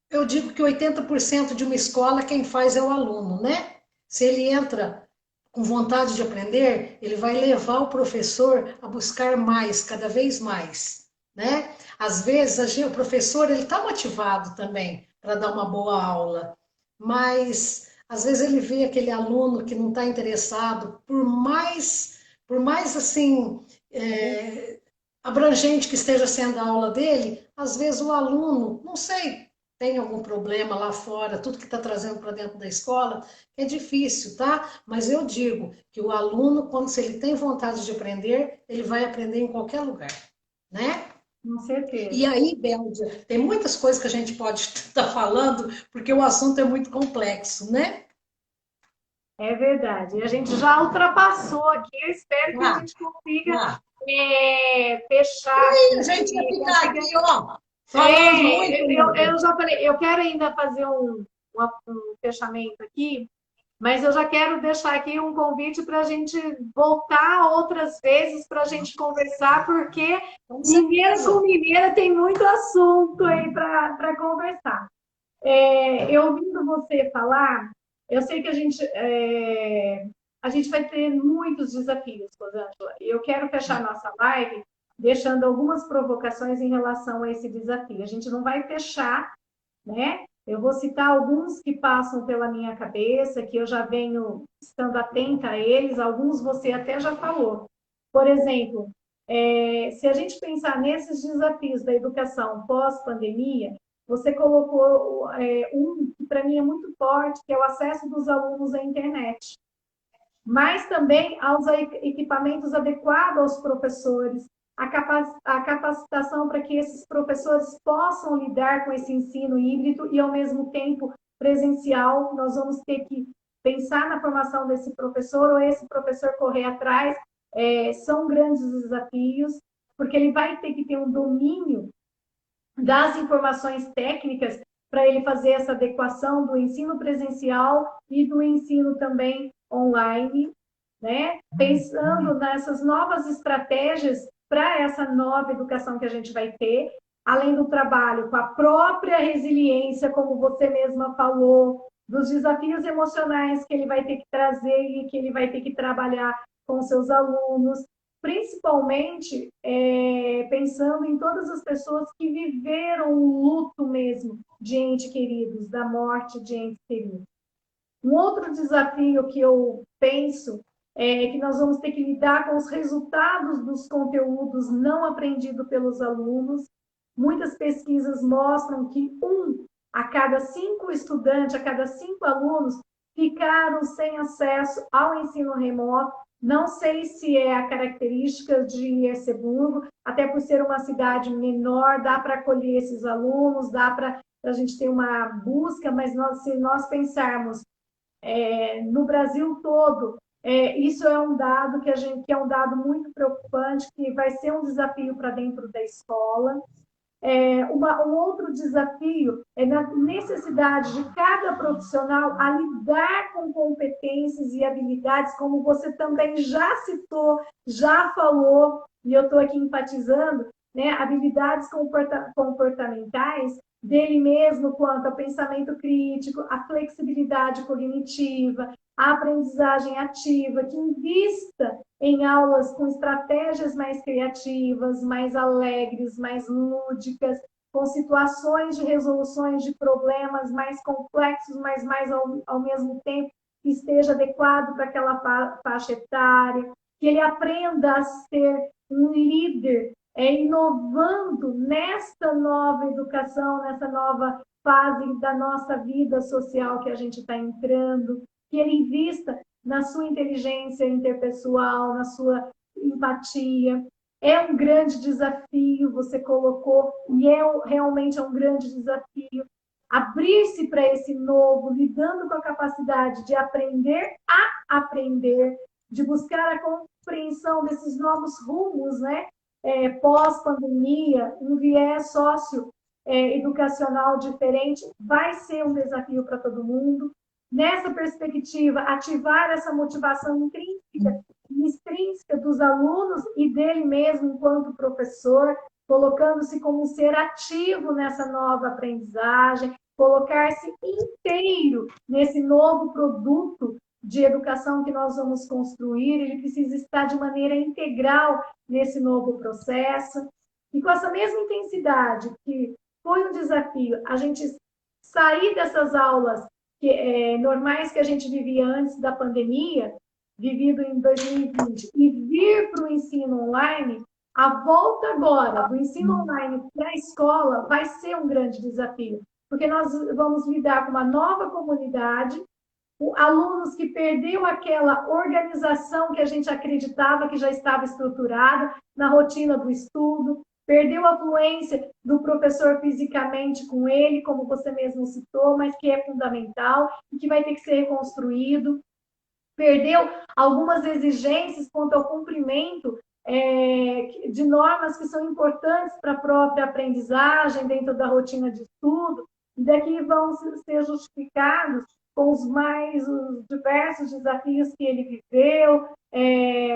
eu digo que 80% de uma escola quem faz é o aluno, né? Se ele entra com vontade de aprender, ele vai levar o professor a buscar mais, cada vez mais, né? Às vezes, o professor ele está motivado também para dar uma boa aula, mas às vezes ele vê aquele aluno que não está interessado, por mais assim, abrangente que esteja sendo a aula dele, às vezes o aluno, não sei, tem algum problema lá fora, tudo que está trazendo para dentro da escola, é difícil, tá? Mas eu digo que o aluno, quando se ele tem vontade de aprender, ele vai aprender em qualquer lugar, né? Com E certeza. aí, Bélgia, tem muitas coisas que a gente pode estar falando, porque o assunto é muito complexo, né? É verdade. E a gente já ultrapassou aqui. Eu espero que a Ah, gente consiga ah. fechar E a gente ia aqui, ficar consiga. aqui, ó, falando muito, Eu Lívia. já falei, eu quero ainda fazer um fechamento aqui, mas eu já quero deixar aqui um convite para a gente voltar outras vezes para a gente conversar, porque Com mineira com certeza. mineira tem muito assunto aí para conversar. Eu ouvindo você falar, eu sei que a gente vai ter muitos desafios, Rosângela. E eu quero fechar nossa live deixando algumas provocações em relação a esse desafio. A gente não vai fechar, né? Eu vou citar alguns que passam pela minha cabeça, que eu já venho estando atenta a eles, alguns você até já falou. Por exemplo, se a gente pensar nesses desafios da educação pós-pandemia, você colocou um que para mim é muito forte, que é o acesso dos alunos à internet, mas também aos equipamentos adequados aos professores, a capacitação para que esses professores possam lidar com esse ensino híbrido e, ao mesmo tempo, presencial. Nós vamos ter que pensar na formação desse professor ou esse professor correr atrás. São grandes desafios, porque ele vai ter que ter um domínio das informações técnicas para ele fazer essa adequação do ensino presencial e do ensino também online, né? Pensando nessas novas estratégias para essa nova educação que a gente vai ter, além do trabalho com a própria resiliência, como você mesma falou, dos desafios emocionais que ele vai ter que trazer e que ele vai ter que trabalhar com seus alunos, principalmente pensando em todas as pessoas que viveram o luto mesmo de entes queridos, da morte de entes queridos. Um outro desafio que eu penso é que nós vamos ter que lidar com os resultados dos conteúdos não aprendidos pelos alunos. Muitas pesquisas mostram que a cada 5 estudantes, a cada 5 alunos, ficaram sem acesso ao ensino remoto. Não sei se é a característica de Erceburgo, até por ser uma cidade menor, dá para acolher esses alunos, dá para a gente ter uma busca, mas se nós pensarmos no Brasil todo, isso é um dado que é um dado muito preocupante, que vai ser um desafio para dentro da escola. Um outro desafio é na necessidade de cada profissional a lidar com competências e habilidades, como você também já citou, já falou, e eu estou aqui enfatizando, né, habilidades comportamentais dele mesmo, quanto ao pensamento crítico, a flexibilidade cognitiva, a aprendizagem ativa, que invista em aulas com estratégias mais criativas, mais alegres, mais lúdicas, com situações de resoluções de problemas mais complexos, mas mais ao mesmo tempo que esteja adequado para aquela faixa etária, que ele aprenda a ser um líder, inovando nesta nova educação, nessa nova fase da nossa vida social que a gente está entrando, que ele invista na sua inteligência interpessoal, na sua empatia. É um grande desafio, você colocou, e realmente é um grande desafio abrir-se para esse novo, lidando com a capacidade de aprender a aprender, de buscar a compreensão desses novos rumos, né? Pós-pandemia, um viés socioeducacional diferente, vai ser um desafio para todo mundo. Nessa perspectiva, ativar essa motivação intrínseca e extrínseca dos alunos e dele mesmo enquanto professor, colocando-se como um ser ativo nessa nova aprendizagem, colocar-se inteiro nesse novo produto de educação que nós vamos construir, ele precisa estar de maneira integral nesse novo processo. E com essa mesma intensidade, que foi um desafio, a gente sair dessas aulas normais que a gente vivia antes da pandemia, vivido em 2020, e vir para o ensino online, a volta agora do ensino online para a escola vai ser um grande desafio, porque nós vamos lidar com uma nova comunidade, alunos que perdeu aquela organização que a gente acreditava que já estava estruturada na rotina do estudo, perdeu a fluência do professor fisicamente com ele, como você mesmo citou, mas que é fundamental e que vai ter que ser reconstruído. Perdeu algumas exigências quanto ao cumprimento de normas que são importantes para a própria aprendizagem dentro da rotina de estudo, e daqui vão ser justificados com os diversos desafios que ele viveu,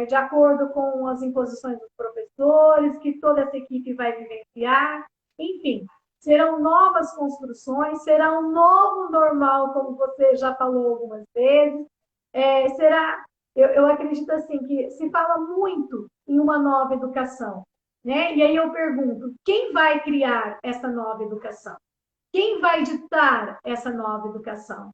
de acordo com as imposições dos professores, que toda essa equipe vai vivenciar. Enfim, serão novas construções, será um novo normal, como você já falou algumas vezes. Eu acredito assim, que se fala muito em uma nova educação, né? E aí eu pergunto, quem vai criar essa nova educação? Quem vai ditar essa nova educação?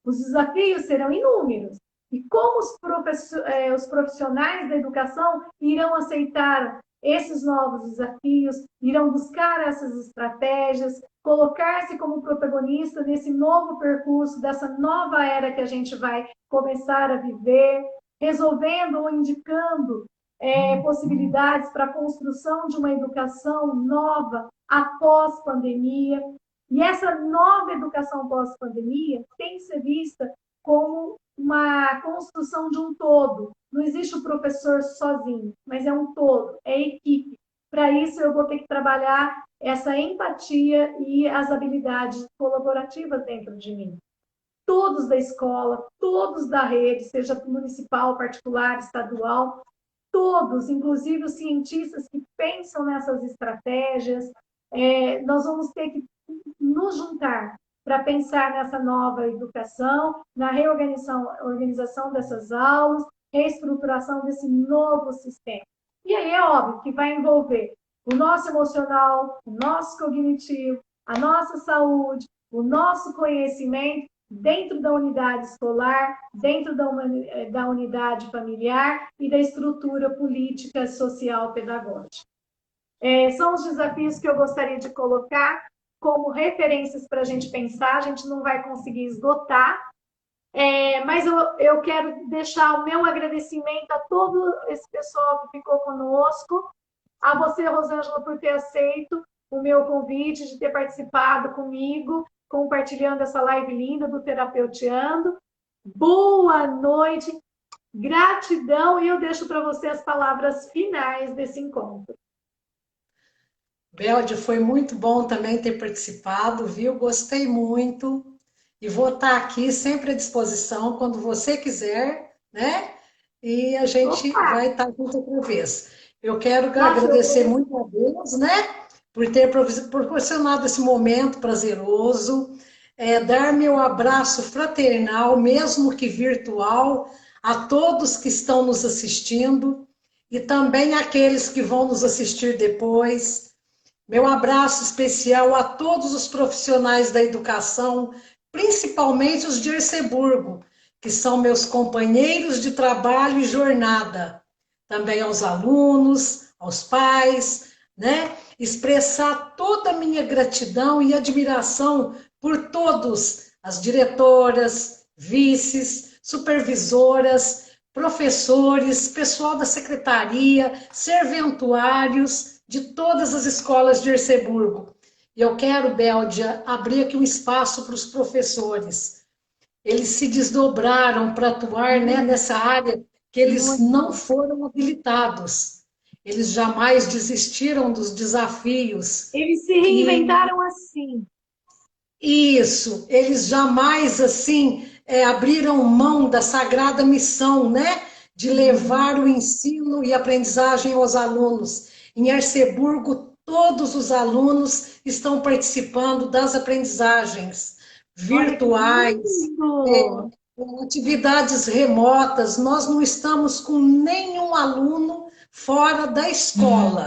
Os desafios serão inúmeros. E como os profissionais da educação irão aceitar esses novos desafios, irão buscar essas estratégias, colocar-se como protagonista nesse novo percurso, dessa nova era que a gente vai começar a viver, resolvendo ou indicando possibilidades para a construção de uma educação nova após pandemia. E essa nova educação pós-pandemia tem que ser vista como uma construção de um todo. Não existe o professor sozinho, mas é um todo, é equipe. Para isso, eu vou ter que trabalhar essa empatia e as habilidades colaborativas dentro de mim. Todos da escola, todos da rede, seja municipal, particular, estadual, todos, inclusive os cientistas que pensam nessas estratégias, nós vamos ter que nos juntar para pensar nessa nova educação, na organização dessas aulas, reestruturação desse novo sistema. E aí é óbvio que vai envolver o nosso emocional, o nosso cognitivo, a nossa saúde, o nosso conhecimento dentro da unidade escolar, dentro da unidade familiar e da estrutura política, social, pedagógica. São os desafios que eu gostaria de colocar como referências para a gente pensar, a gente não vai conseguir esgotar, mas eu quero deixar o meu agradecimento a todo esse pessoal que ficou conosco, a você, Rosângela, por ter aceito o meu convite, de ter participado comigo, compartilhando essa live linda do Terapeuteando. Boa noite, gratidão, e eu deixo para você as palavras finais desse encontro. Belde, foi muito bom também ter participado, viu? Gostei muito. E vou estar aqui sempre à disposição quando você quiser, né? E a gente vai estar junto outra vez. Eu quero agradecer muito a Deus, né? Por ter proporcionado esse momento prazeroso. Dar meu abraço fraternal, mesmo que virtual, a todos que estão nos assistindo e também àqueles que vão nos assistir depois. Meu abraço especial a todos os profissionais da educação, principalmente os de Erceburgo, que são meus companheiros de trabalho e jornada. Também aos alunos, aos pais, né? Expressar toda a minha gratidão e admiração por todos, as diretoras, vices, supervisoras, professores, pessoal da secretaria, serventuários, de todas as escolas de Erceburgo. E eu quero, Béldia, abrir aqui um espaço para os professores. Eles se desdobraram para atuar, né, nessa área que eles não foram habilitados. Eles jamais desistiram dos desafios. Eles se reinventaram assim. Isso, eles jamais, assim, abriram mão da sagrada missão, né, de levar o ensino e aprendizagem aos alunos. Em Arceburgo, todos os alunos estão participando das aprendizagens virtuais, atividades remotas. Nós não estamos com nenhum aluno fora da escola,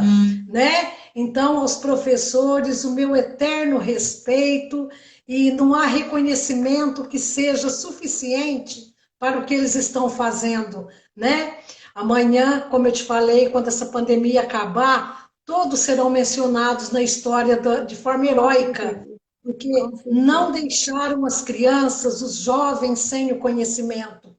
né? Então, aos professores, o meu eterno respeito, e não há reconhecimento que seja suficiente para o que eles estão fazendo, né? Amanhã, como eu te falei, quando essa pandemia acabar, todos serão mencionados na história de forma heróica, porque não deixaram as crianças, os jovens sem o conhecimento.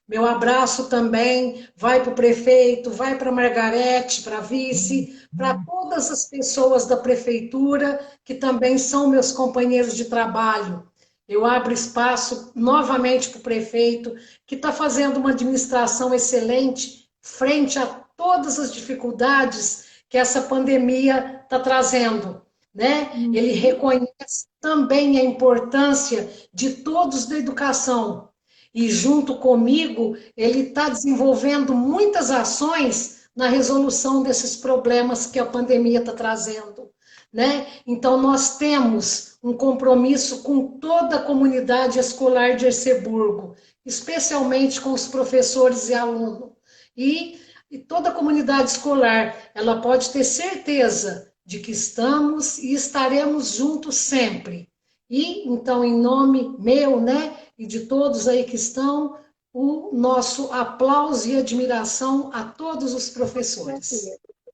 Meu abraço também vai para o prefeito, vai para a Margarete, para a vice, para todas as pessoas da prefeitura, que também são meus companheiros de trabalho. Eu abro espaço novamente para o prefeito, que está fazendo uma administração excelente frente a todas as dificuldades que essa pandemia está trazendo, né? Ele reconhece também a importância de todos da educação. E junto comigo, ele está desenvolvendo muitas ações na resolução desses problemas que a pandemia está trazendo, né? Então, nós temos um compromisso com toda a comunidade escolar de Arceburgo, especialmente com os professores e alunos. E toda a comunidade escolar, ela pode ter certeza de que estamos e estaremos juntos sempre. E, então, em nome meu, né, e de todos aí que estão, o nosso aplauso e admiração a todos os professores.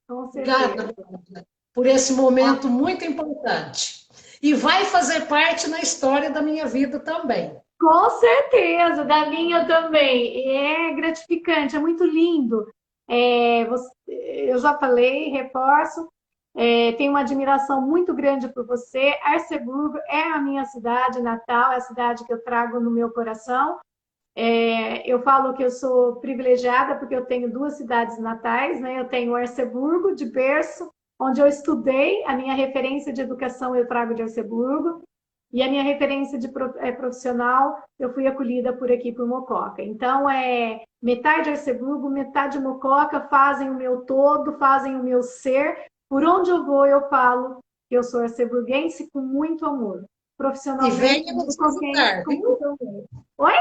Obrigada por esse momento muito importante. E vai fazer parte na história da minha vida também. Com certeza, da minha também. É gratificante, é muito lindo. Eu já falei, reforço, tenho uma admiração muito grande por você. Arceburgo é a minha cidade natal, é a cidade que eu trago no meu coração. Eu falo que eu sou privilegiada porque eu tenho duas cidades natais, né? Eu tenho Arceburgo, de berço, onde eu estudei, a minha referência de educação eu trago de Arceburgo, e a minha referência de profissional eu fui acolhida por aqui, por Mococa. Então, metade Arceburgo, metade Mococa fazem o meu todo, fazem o meu ser. Por onde eu vou, eu falo que eu sou arceburguense com muito amor. Profissionalmente, e venha nos visitar. Com muito amor. Oi?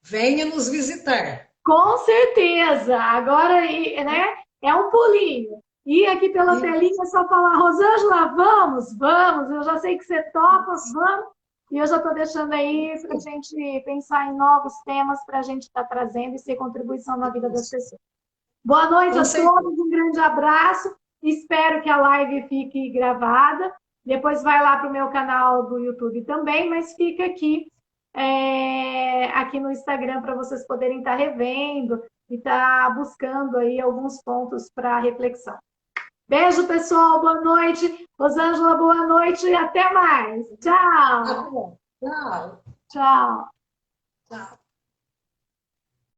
Venha nos visitar. Com certeza. Agora, né, é um pulinho. E aqui pela telinha é só falar, Rosângela, vamos, vamos. Eu já sei que você topa, vamos. E eu já estou deixando aí para a gente pensar em novos temas para a gente estar trazendo e ser contribuição na vida das pessoas. Boa noite a todos, um grande abraço. Espero que a live fique gravada. Depois vai lá para o meu canal do YouTube também, mas fica aqui, aqui no Instagram para vocês poderem estar revendo e estar buscando aí alguns pontos para reflexão. Beijo, pessoal. Boa noite. Rosângela, boa noite e até mais. Tchau. Tchau. Tchau. Tchau.